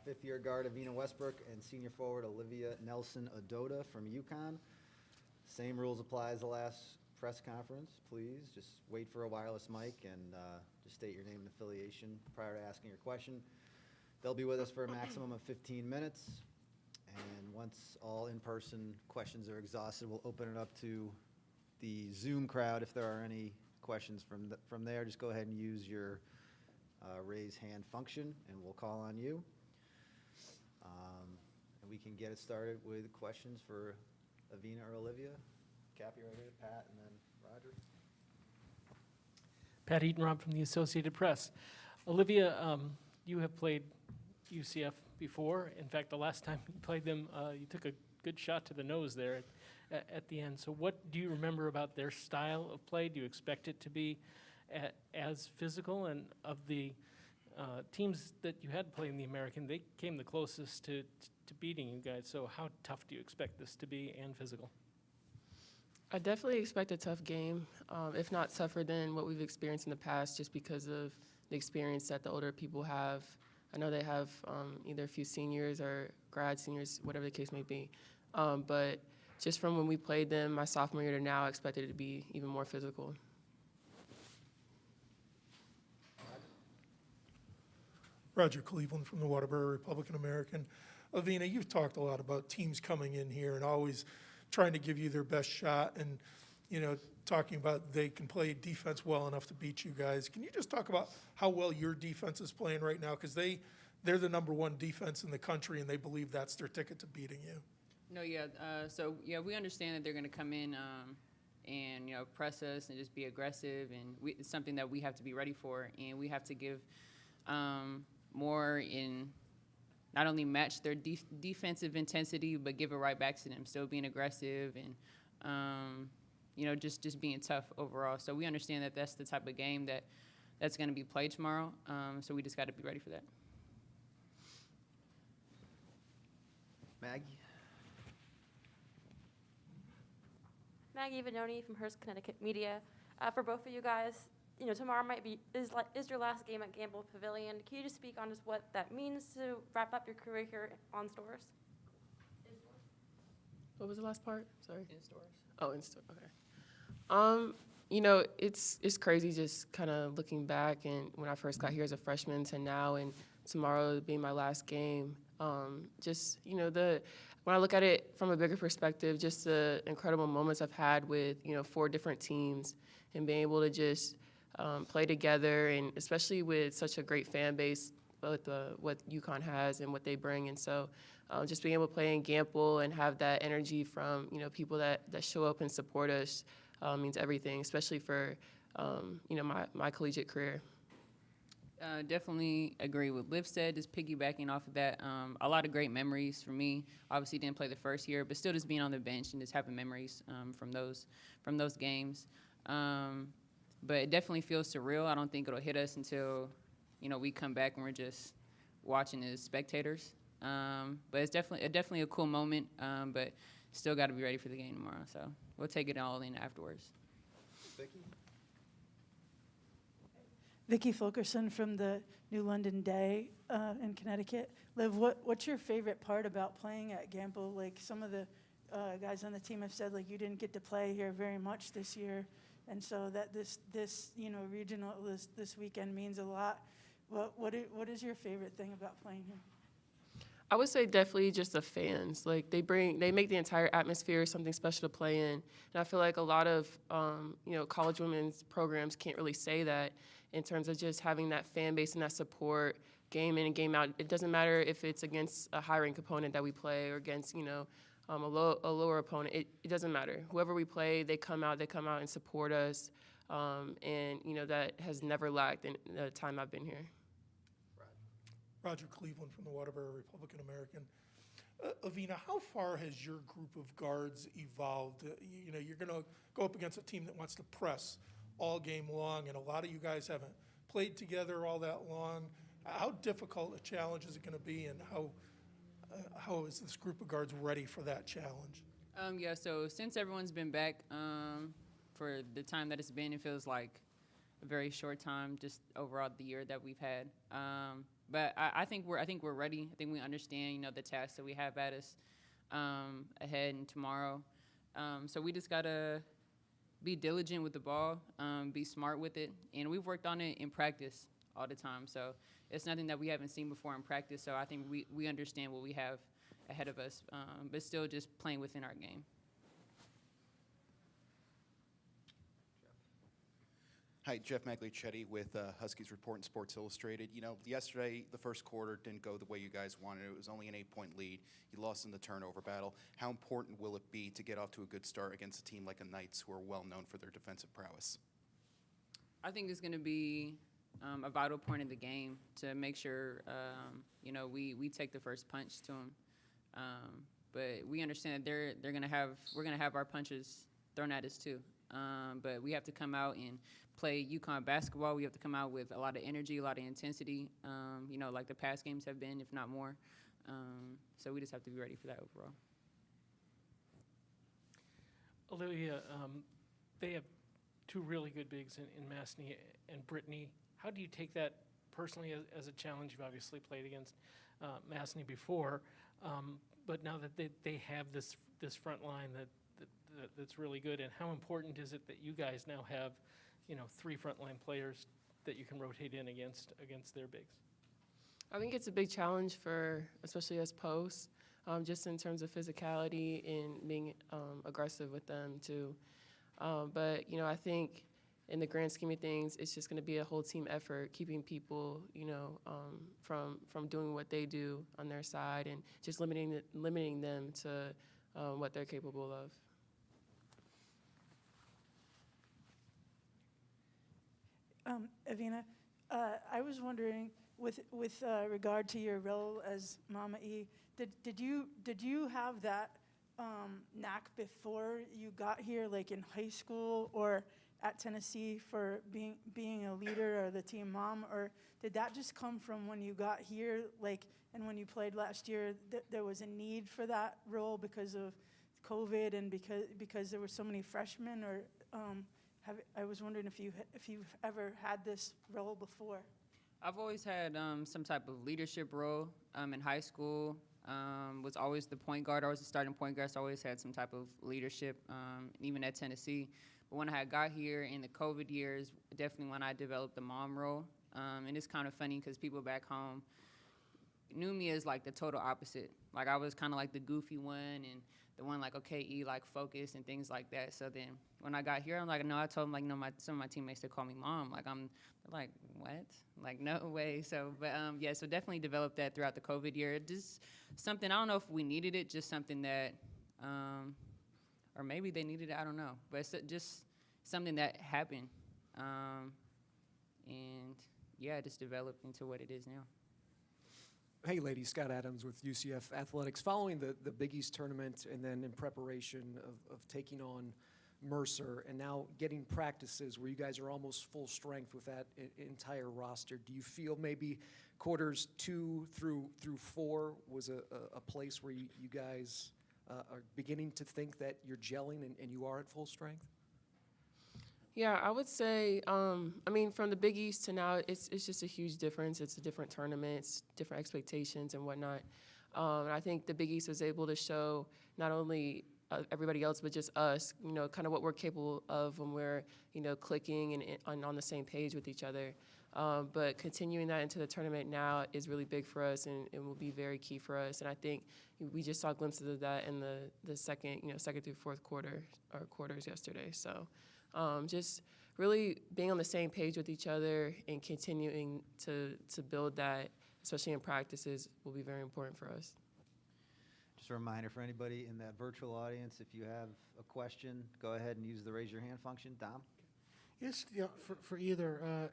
fifth-year guard Avina Westbrook and senior forward Olivia Nelson-Odota from UConn. Same rules apply as the last press conference. Please just wait for a wireless mic and just state your name and affiliation prior to asking your question. They'll be with us for a maximum of 15 minutes. And once all in-person questions are exhausted, we'll open it up to the Zoom crowd. If there are any questions from there, just go ahead and use your raise hand function, and we'll call on you. And we can get it started with questions for Avina or Olivia. Cappy right here, Pat, and then Roger. Pat Eatonrob from the Associated Press. Olivia, you have played UCF before. In fact, the last time you played them, you took a good shot to the nose there at the end. So what do you remember about their style of play? Do you expect it to be as physical? And of the teams that you had played in the American, they came the closest to beating you guys. So how tough do you expect this to be and physical? I definitely expect a tough game, if not tougher than what we've experienced in the past, just because of the experience that the older people have. I know they have either a few seniors or grad seniors, whatever the case may be. But just from when we played them my sophomore year to now, I expected it to be even more physical. Roger Cleveland from the Waterbury Republican American. Avina, you've talked a lot about teams coming in here and always trying to give you their best shot and, you know, talking about they can play defense well enough to beat you guys. Can you just talk about how well your defense is playing right now? Because they're the #1 defense in the country, and they believe that's their ticket to beating you. No, yeah. So, we understand that they're going to come in and, press us and just be aggressive. And it's something that we have to be ready for. And we have to give more in not only match their defensive intensity, but give it right back to them. Still being aggressive and, just being tough overall. So we understand that that's the type of game that's going to be played tomorrow. So we just got to be ready for that. Maggie? Maggie Vanoni from Hearst, Connecticut Media. For both of you guys, tomorrow is your last game at Gamble Pavilion. Can you just speak on just what that means to wrap up your career here on Storrs? What was the last part? Sorry. In Storrs. Oh, in Storrs. Okay. It's crazy just kind of looking back and when I first got here as a freshman to now and tomorrow being my last game. When I look at it from a bigger perspective, just the incredible moments I've had with 4 different teams and being able to just play together, and especially with such a great fan base with what UConn has and what they bring. And so just being able to play in Gamble and have that energy from people that show up and support us means everything, especially for my collegiate career. Definitely agree with Liv said, just piggybacking off of that. A lot of great memories for me. Obviously didn't play the first year, but still just being on the bench and just having memories from those games. But it definitely feels surreal. I don't think it'll hit us until, we come back and we're just watching as spectators. But it's definitely a cool moment, but still got to be ready for the game tomorrow. So we'll take it all in afterwards. Vicky? Vicki Fulkerson from the New London Day in Connecticut. Liv, what's your favorite part about playing at Gamble? Like some of the guys on the team have said, like you didn't get to play here very much this year, and so that this regional this weekend means a lot. What is your favorite thing about playing here? I would say definitely just the fans. Like they make the entire atmosphere something special to play in, and I feel like a lot of college women's programs can't really say that in terms of just having that fan base and that support game in and game out. It doesn't matter if it's against a high-ranked opponent that we play or against a lower opponent. It doesn't matter. Whoever we play, they come out and support us, and that has never lacked in the time I've been here. Roger Cleveland from the Waterbury Republican American. Avina, how far has your group of guards evolved? You're going to go up against a team that wants to press all game long, and a lot of you guys haven't played together all that long. How difficult a challenge is it going to be, and how is this group of guards ready for that challenge? So since everyone's been back for the time that it's been, it feels like a very short time, just overall the year that we've had. But I think we're ready. I think we understand, you know, the tasks that we have at us ahead and tomorrow. So we just gotta be diligent with the ball, be smart with it, and we've worked on it in practice all the time. So it's nothing that we haven't seen before in practice. So I think we understand what we have ahead of us, but still just playing within our game. Hi, Jeff Magliacetti with Huskies Report and Sports Illustrated. You know, yesterday, the first quarter didn't go the way you guys wanted. It was only an 8-point lead. You lost in the turnover battle. How important will it be to get off to a good start against a team like the Knights, who are well known for their defensive prowess? I think it's going to be a vital point in the game to make sure, you know, we take the first punch to them. But we understand that we're going to have our punches thrown at us too. But we have to come out and play UConn basketball. We have to come out with a lot of energy, a lot of intensity, you know, like the past games have been, if not more. So we just have to be ready for that overall. Olivia, they have two really good bigs in Masney and Brittany. How do you take that personally as a challenge? You've obviously played against Masney before, but now that they have this front line that's really good, and how important is it that you guys now have, you know, 3 frontline players that you can rotate in against their bigs? I think it's a big challenge for, especially us posts, just in terms of physicality and being aggressive with them too. But, you know, I think in the grand scheme of things, it's just going to be a whole team effort, keeping people, you know, from doing what they do on their side and just limiting them to what they're capable of. Evina, I was wondering, with regard to your role as Mama E, did you have that knack before you got here, like in high school or at Tennessee, for being a leader or the team mom, or did that just come from when you got here, like, and when you played last year, there was a need for that role because of COVID and because there were so many freshmen, or I was wondering if you've ever had this role before. I've always had some type of leadership role in high school. Was always the point guard. I was the starting point guard, so I always had some type of leadership, even at Tennessee. But when I had got here in the COVID years, definitely when I developed the mom role. And it's kind of funny because people back home knew me as like the total opposite. Like I was kind of like the goofy one and the one like, okay, E, like focus and things like that. So then when I got here, I'm like, no, I told them like, no, some of my teammates, they call me mom. Like they're like, what? Like, no way. So, but yeah, so definitely developed that throughout the COVID year. Just something, I don't know if we needed it, just something that, or maybe they needed it, I don't know. But it's just something that happened. And yeah, it just developed into what it is now. Hey, ladies, Scott Adams with UCF Athletics. Following the Big East tournament and then in preparation of taking on Mercer and now getting practices where you guys are almost full strength with that entire roster, do you feel maybe quarters 2 through 4 was a place where you guys are beginning to think that you're gelling and you are at full strength? Yeah, I would say, I mean, from the Big East to now, it's just a huge difference. It's a different tournament, it's different expectations and whatnot. And I think the Big East was able to show not only everybody else, but just us, you know, kind of what we're capable of when we're, you know, clicking and on the same page with each other. But continuing that into the tournament now is really big for us and will be very key for us. And I think we just saw glimpses of that in the second through fourth quarter or quarters yesterday. So just really being on the same page with each other and continuing to build that, especially in practices, will be very important for us. Just a reminder for anybody in that virtual audience, if you have a question, go ahead and use the raise your hand function. Dom? Yes, yeah, for either.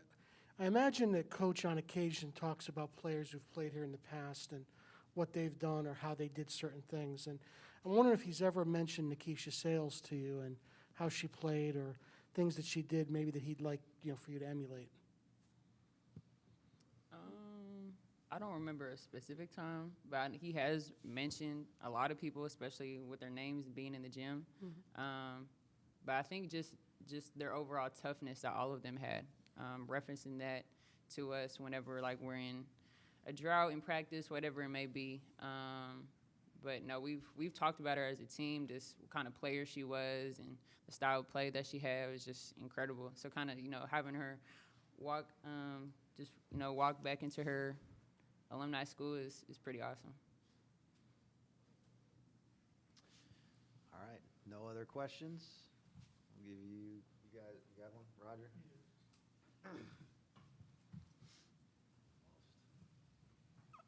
I imagine that Coach on occasion talks about players who've played here in the past and what they've done or how they did certain things. And I'm wondering if he's ever mentioned Nikisha Sales to you and how she played or things that she did maybe that he'd like, you know, for you to emulate. I don't remember a specific time, but he has mentioned a lot of people, especially with their names being in the gym. Mm-hmm. But I think just their overall toughness that all of them had. referencing that to us whenever like we're in a drought in practice, whatever it may be. But no, we've talked about her as a team, just what kind of player she was and the style of play that she had was just incredible. So kind of, having her walk back into her alumni school is pretty awesome. All right, no other questions? I'll give you guys, you got one? Roger?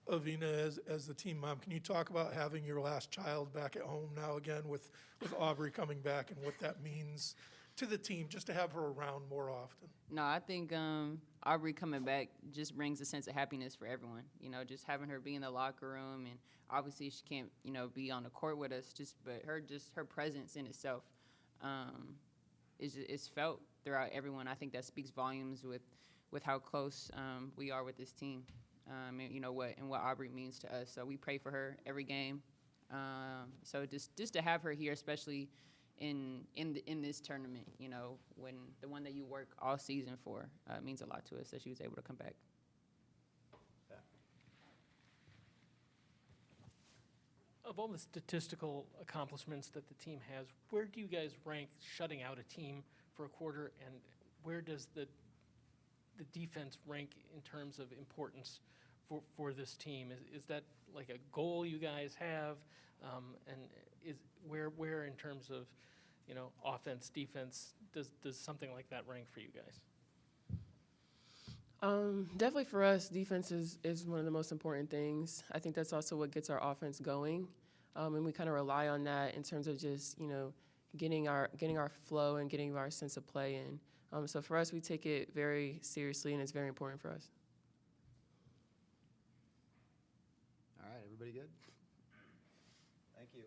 Avina, as the team mom, can you talk about having your last child back at home now again with Aubrey coming back and what that means to the team, just to have her around more often? No, I think Aubrey coming back just brings a sense of happiness for everyone. Just having her be in the locker room, and obviously she can't, be on the court with us. But her presence in itself is felt throughout everyone. I think that speaks volumes with how close we are with this team. And what Aubrey means to us. So we pray for her every game. So just to have her here, especially in this tournament, when the one that you work all season for, means a lot to us that she was able to come back. Of all the statistical accomplishments that the team has, where do you guys rank shutting out a team for a quarter, and where does the defense rank in terms of importance for this team? Is that like a goal you guys have? And is where in terms of, offense, defense, does something like that rank for you guys? Definitely for us, defense is one of the most important things. I think that's also what gets our offense going. And we kind of rely on that in terms of just, getting our flow and getting our sense of play in. So for us, we take it very seriously, and it's very important for us. All right, everybody good? Thank you.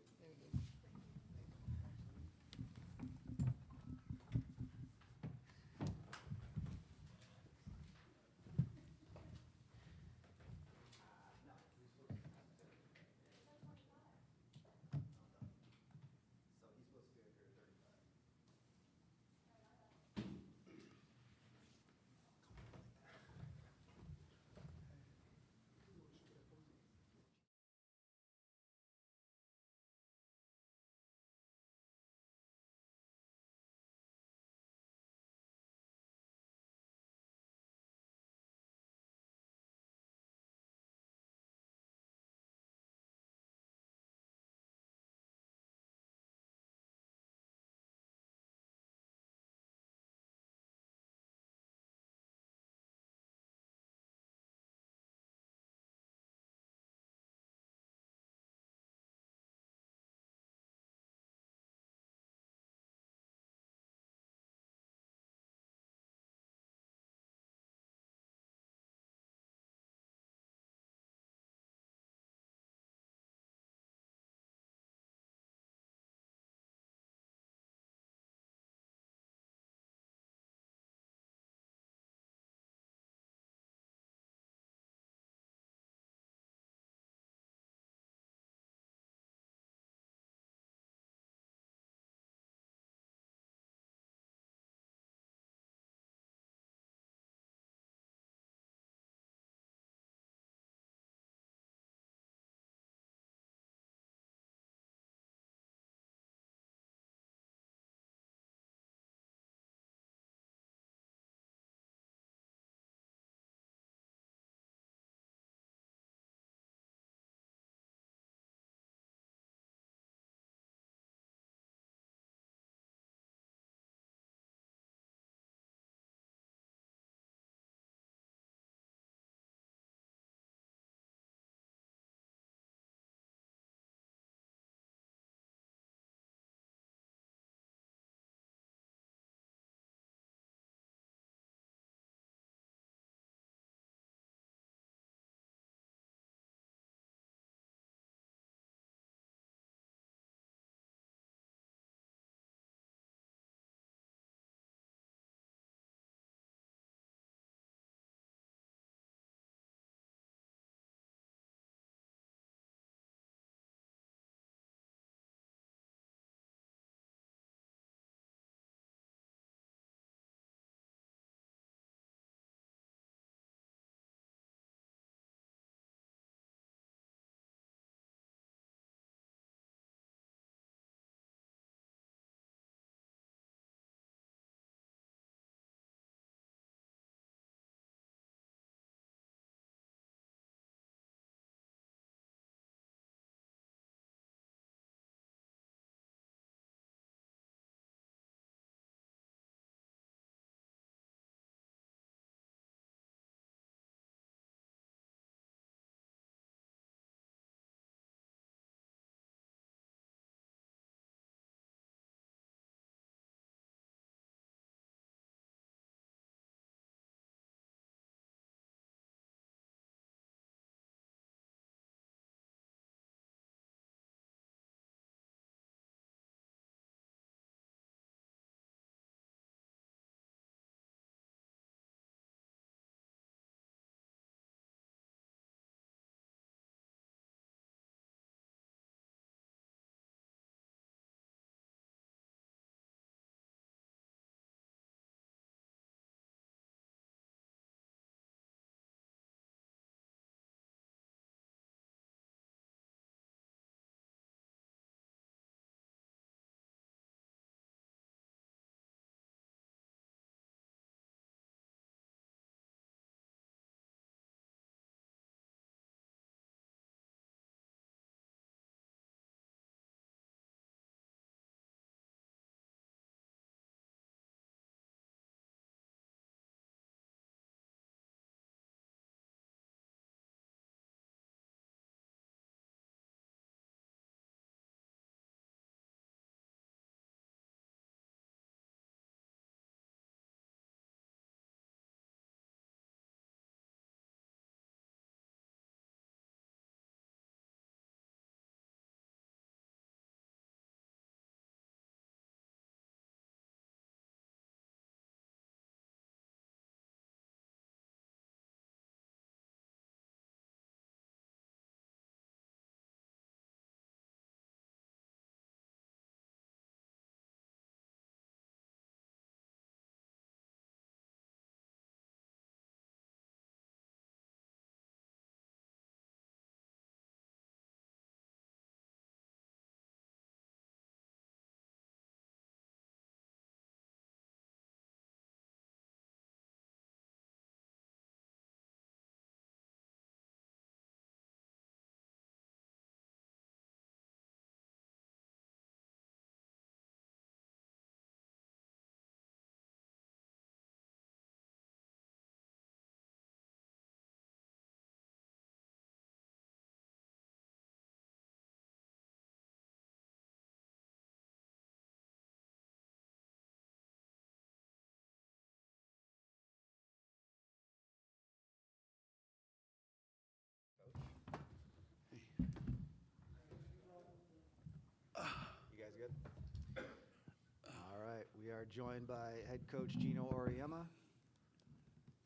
are joined by head coach Geno Auriemma.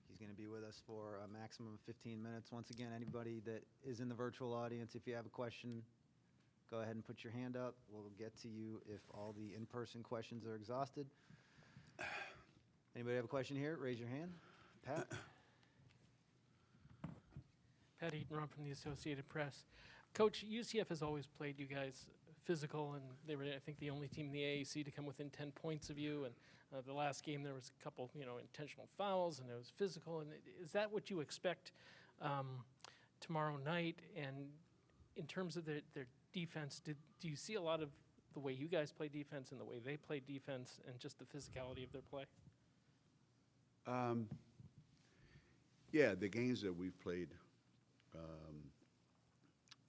He's going to be with us for a maximum of 15 minutes. Once again, anybody that is in the virtual audience, if you have a question, go ahead and put your hand up. We'll get to you if all the in-person questions are exhausted. Anybody have a question here? Raise your hand. Pat? Pat Eaton-Rump from the Associated Press. Coach, UCF has always played you guys physical, and they were, I think, the only team in the AAC to come within 10 points of you. And the last game, there was a couple, intentional fouls, and it was physical. And is that what you expect tomorrow night? And in terms of their defense, do you see a lot of the way you guys play defense and the way they play defense and just the physicality of their play? Yeah, the games that we've played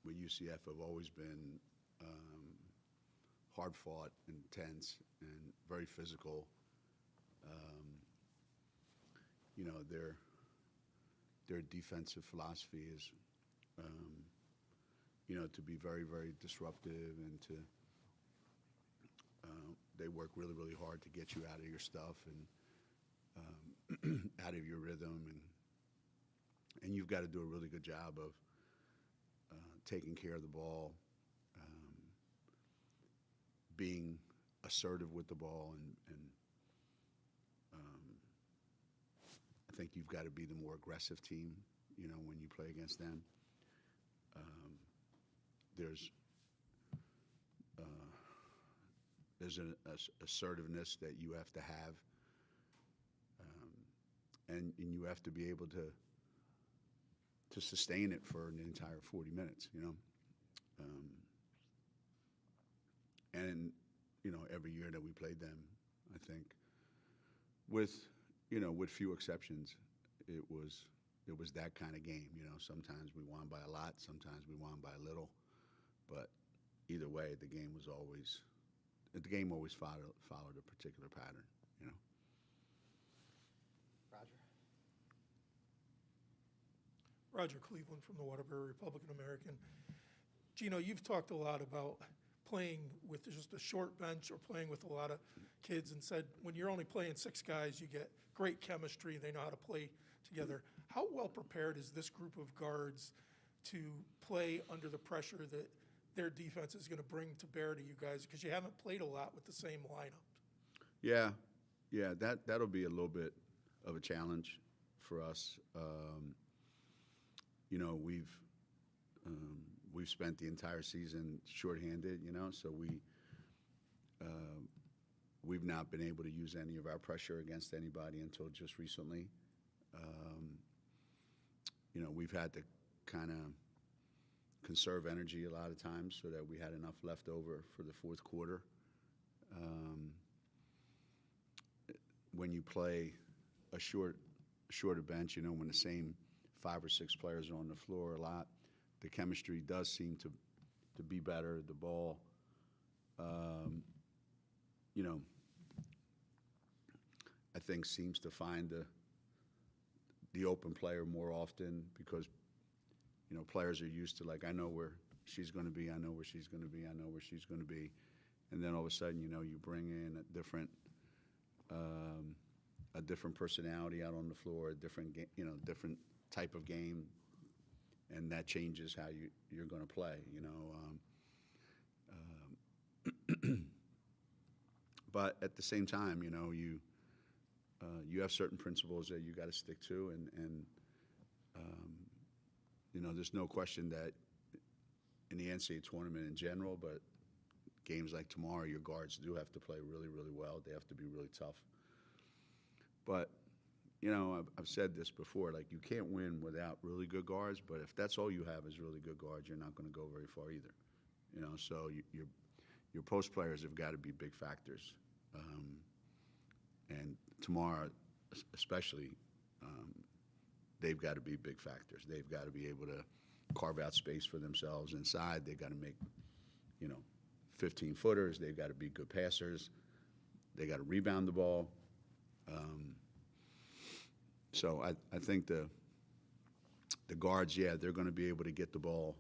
with UCF have always been hard-fought, intense, and very physical. Their defensive philosophy is, to be very, very disruptive and to they work really, really hard to get you out of your stuff and out of your rhythm, and you've got to do a really good job of taking care of the ball, being assertive with the ball, and I think you've got to be the more aggressive team, when you play against them. There's an assertiveness that you have to have, and you have to be able to sustain it for an entire 40 minutes, and every year that we played them, I think, with few exceptions, it was that kind of game. Sometimes we won by a lot, sometimes we won by a little, but either way, the game always followed a particular pattern. Roger Cleveland from the Waterbury Republican American. Geno, you've talked a lot about playing with just a short bench or playing with a lot of kids, and said when you're only playing 6 guys, you get great chemistry. They know how to play together. How well prepared is this group of guards to play under the pressure that their defense is going to bring to bear to you guys? Because you haven't played a lot with the same lineup. Yeah, that'll be a little bit of a challenge for us. We've spent the entire season shorthanded, so we've not been able to use any of our pressure against anybody until just recently. We've had to kind of conserve energy a lot of times so that we had enough left over for the fourth quarter. When you play a shorter bench, when the same 5 or 6 players are on the floor a lot, the chemistry does seem to be better. The ball, I think seems to find the open player more often because, players are used to, like, I know where she's going to be, I know where she's going to be, I know where she's going to be. And then all of a sudden, you bring in a different personality out on the floor, a different different type of game, and that changes how you're going to play. But at the same time, you have certain principles that you got to stick to, and there's no question that in the NCAA tournament in general, but games like tomorrow, your guards do have to play really, really well. They have to be really tough. But, I've said this before, like, you can't win without really good guards, but if that's all you have is really good guards, you're not going to go very far either. So your post players have got to be big factors. And tomorrow, especially, they've got to be big factors. They've got to be able to carve out space for themselves inside. They've got to make, 15-footers. They've got to be good passers. They got to rebound the ball. So I think the guards, they're going to be able to get the ball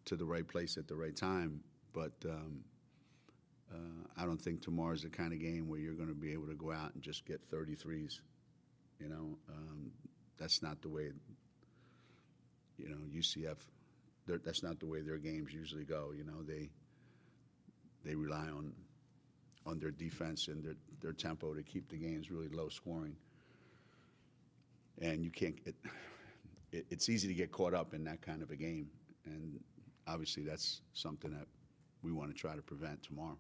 to the right place at the right time. But I don't think tomorrow's the kind of game where you're going to be able to go out and just get 33s. You know, that's not the way, you know, UCF, that's not the way their games usually go. You know, they rely on their defense and their tempo to keep the games really low scoring. And you can't, it's easy to get caught up in that kind of a game. And obviously that's something that we want to try to prevent tomorrow.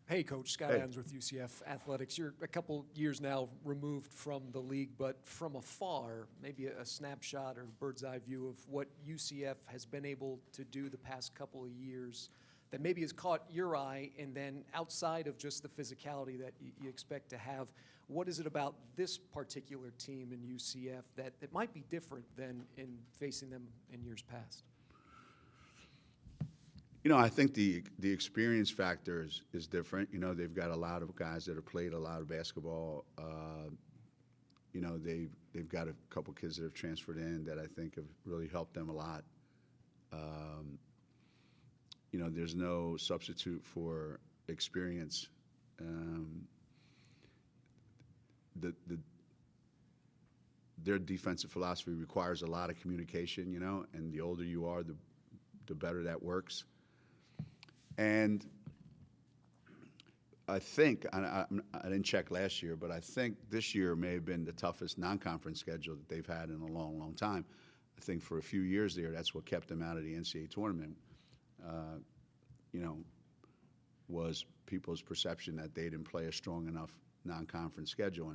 Hey, Coach, Scott Hey. Adams with UCF Athletics. You're a couple years now removed from the league, but from afar, maybe a snapshot or bird's eye view of what UCF has been able to do the past couple of years that maybe has caught your eye, and then outside of just the physicality that you expect to have, what is it about this particular team in UCF that might be different than in facing them in years past? You know, I think the experience factor is different. You know, they've got a lot of guys that have played a lot of basketball. You know, they've got a couple kids that have transferred in that I think have really helped them a lot. You know, there's no substitute for experience. Their defensive philosophy requires a lot of communication, you know, and the older you are, the better that works. And I think, I didn't check last year, but I think this year may have been the toughest non-conference schedule that they've had in a long, long time. I think for a few years there, that's what kept them out of the NCAA tournament, you know, was people's perception that they didn't play a strong enough non-conference schedule.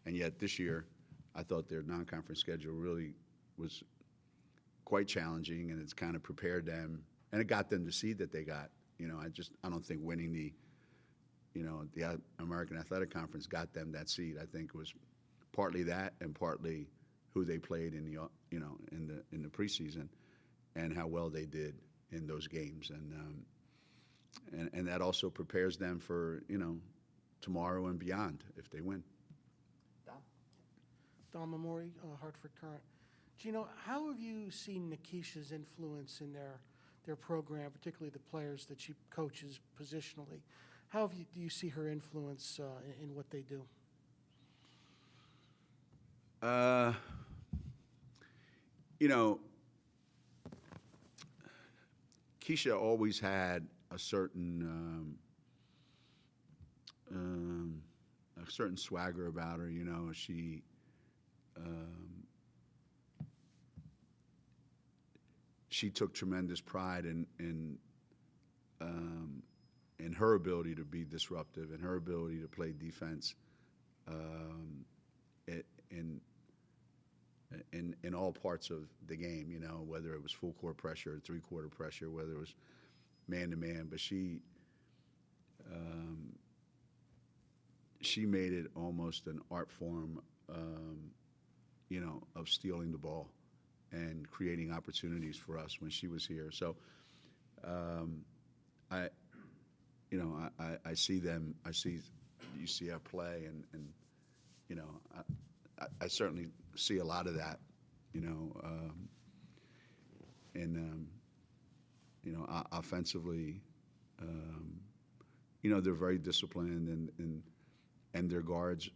And yet this year, I thought their non-conference schedule really was quite challenging, and it's kind of prepared them, and it got them the seed that they got. You know, I don't think winning the American Athletic Conference got them that seed. I think it was partly that and partly who they played in the preseason and how well they did in those games. And that also prepares them for, you know, tomorrow and beyond if they win. Don Memori, Hartford Current. Geno, how have you seen Nikisha's influence in their program, particularly the players that she coaches positionally? How do you see her influence in what they do? You know, Keisha always had a certain swagger about her. You know, she took tremendous pride in her ability to be disruptive and her ability to play defense in all parts of the game, you know, whether it was full court pressure or three-quarter pressure, whether it was man-to-man. But she made it almost an art form, you know, of stealing the ball and creating opportunities for us when she was here. So I see UCF play, and you know, I certainly see a lot of that, you know, you know, offensively, you know, they're very disciplined, and their guards,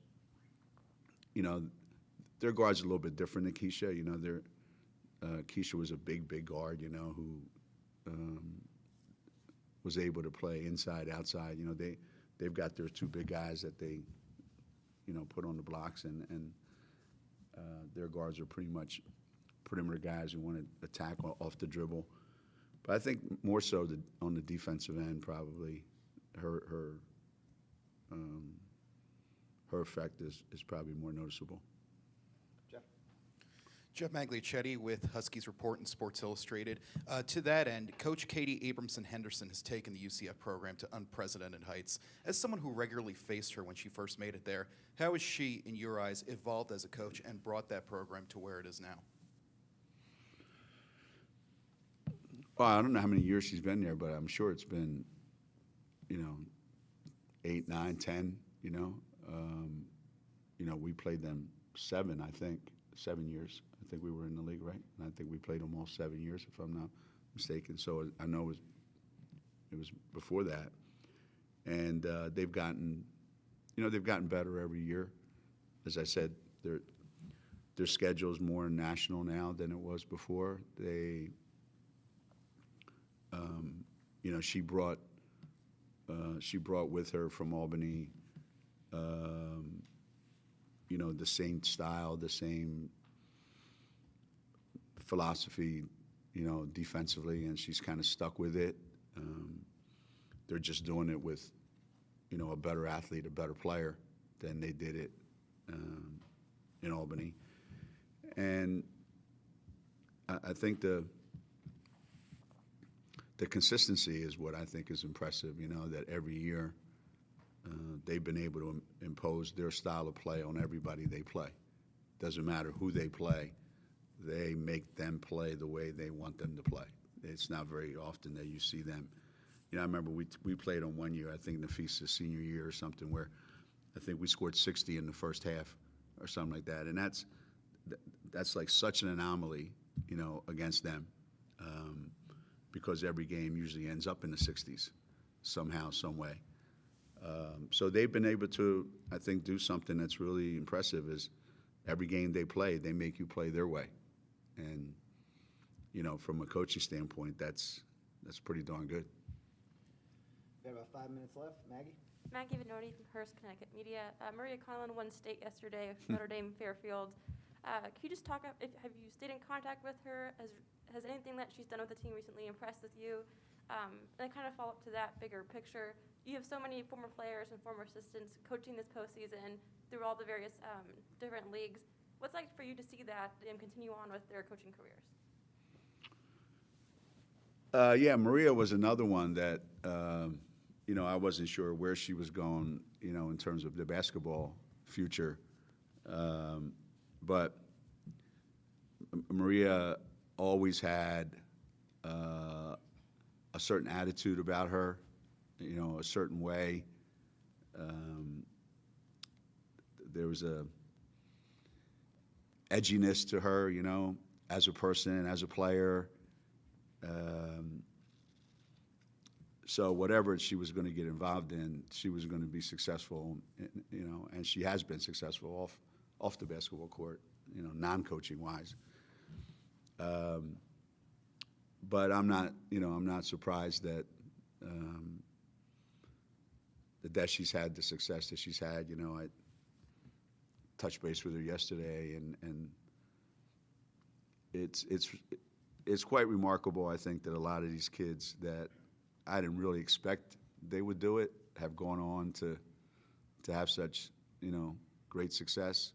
you know, their guards are a little bit different than Keisha. You know, Keisha was a big guard, you know, who was able to play inside, outside. You know, they've got their two big guys that they, you know, put on the blocks, and their guards are pretty much perimeter guys who want to attack off the dribble. But I think more so on the defensive end, probably her effect is probably more noticeable. Jeff Magliacetti with Huskies Report and Sports Illustrated. To that end, Coach Katie Abramson-Henderson has taken the UCF program to unprecedented heights. As someone who regularly faced her when she first made it there, how has she, in your eyes, evolved as a coach and brought that program to where it is now? Well, I don't know how many years she's been there, but I'm sure it's been, you know, 8, 9, 10, you know. We played them 7 years, I I think we were in the league, right? And I think we played them all 7 years, if I'm not mistaken. So I know it was before that. And they've gotten better every year. As I said, their schedule is more national now than it was before. They, she brought with her from Albany, the same style, the same philosophy, defensively, and she's kind of stuck with it. They're just doing it with, a better athlete, a better player than they did it in Albany. And I think the consistency is what I think is impressive, that every year they've been able to impose their style of play on everybody they play. Doesn't matter who they play, they make them play the way they want them to play. It's not very often that you see them. I remember we played on one year, I think Nafisa's senior year or something, where I think we scored 60 in the first half or something like that. And that's like such an anomaly, against them, because every game usually ends up in the 60s somehow, some way. So they've been able to, I think, do something that's really impressive is every game they play, they make you play their way. And, from a coaching standpoint, that's pretty darn good. We have about 5 minutes left. Maggie? Maggie Venoni from Hearst, Connecticut Media. Maria Conlon won state yesterday with Notre Dame Fairfield. Can you just talk, have you stayed in contact with her? Has anything that she's done with the team recently impressed with you? And kind of follow up to that bigger picture. You have so many former players and former assistants coaching this postseason through all the various different leagues. What's it like for you to see that and continue on with their coaching careers? Yeah, Maria was another one that, I wasn't sure where she was going, in terms of the basketball future. But Maria always had a certain attitude about her, a certain way. There was a edginess to her, as a person, as a player. So whatever she was going to get involved in, she was going to be successful, and she has been successful off the basketball court, non-coaching wise. But I'm not surprised that that she's had the success that she's had. I touched base with her yesterday, and it's quite remarkable. I think that a lot of these kids that I didn't really expect they would do it have gone on to have such great success.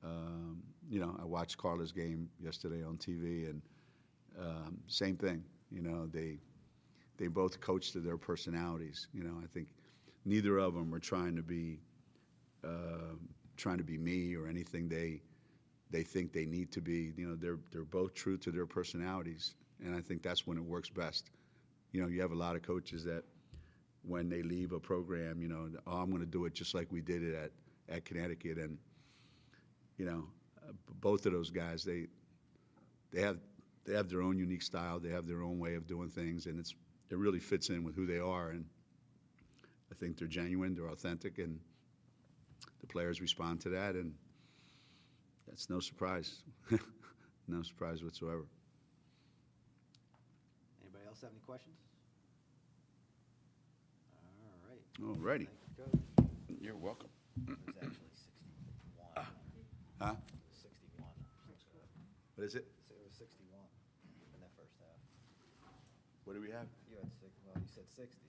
I watched Carla's game yesterday on TV, and same thing. They both coach to their personalities. I think neither of them are trying to be me or anything they think they need to be. They're both true to their personalities, and I think that's when it works best. You have a lot of coaches that when they leave a program, I'm going to do it just like we did it at Connecticut, and both of those guys, they have their own unique style, they have their own way of doing things, and it really fits in with who they are, and I think they're genuine, they're authentic, and the players respond to that, and that's no surprise, no surprise whatsoever. Anybody else have any questions? All righty. Thank you, Coach. You're welcome. There's actually 61. Huh? 61. What is it? So it was 61 in that first half. What do we have? You had you said 60.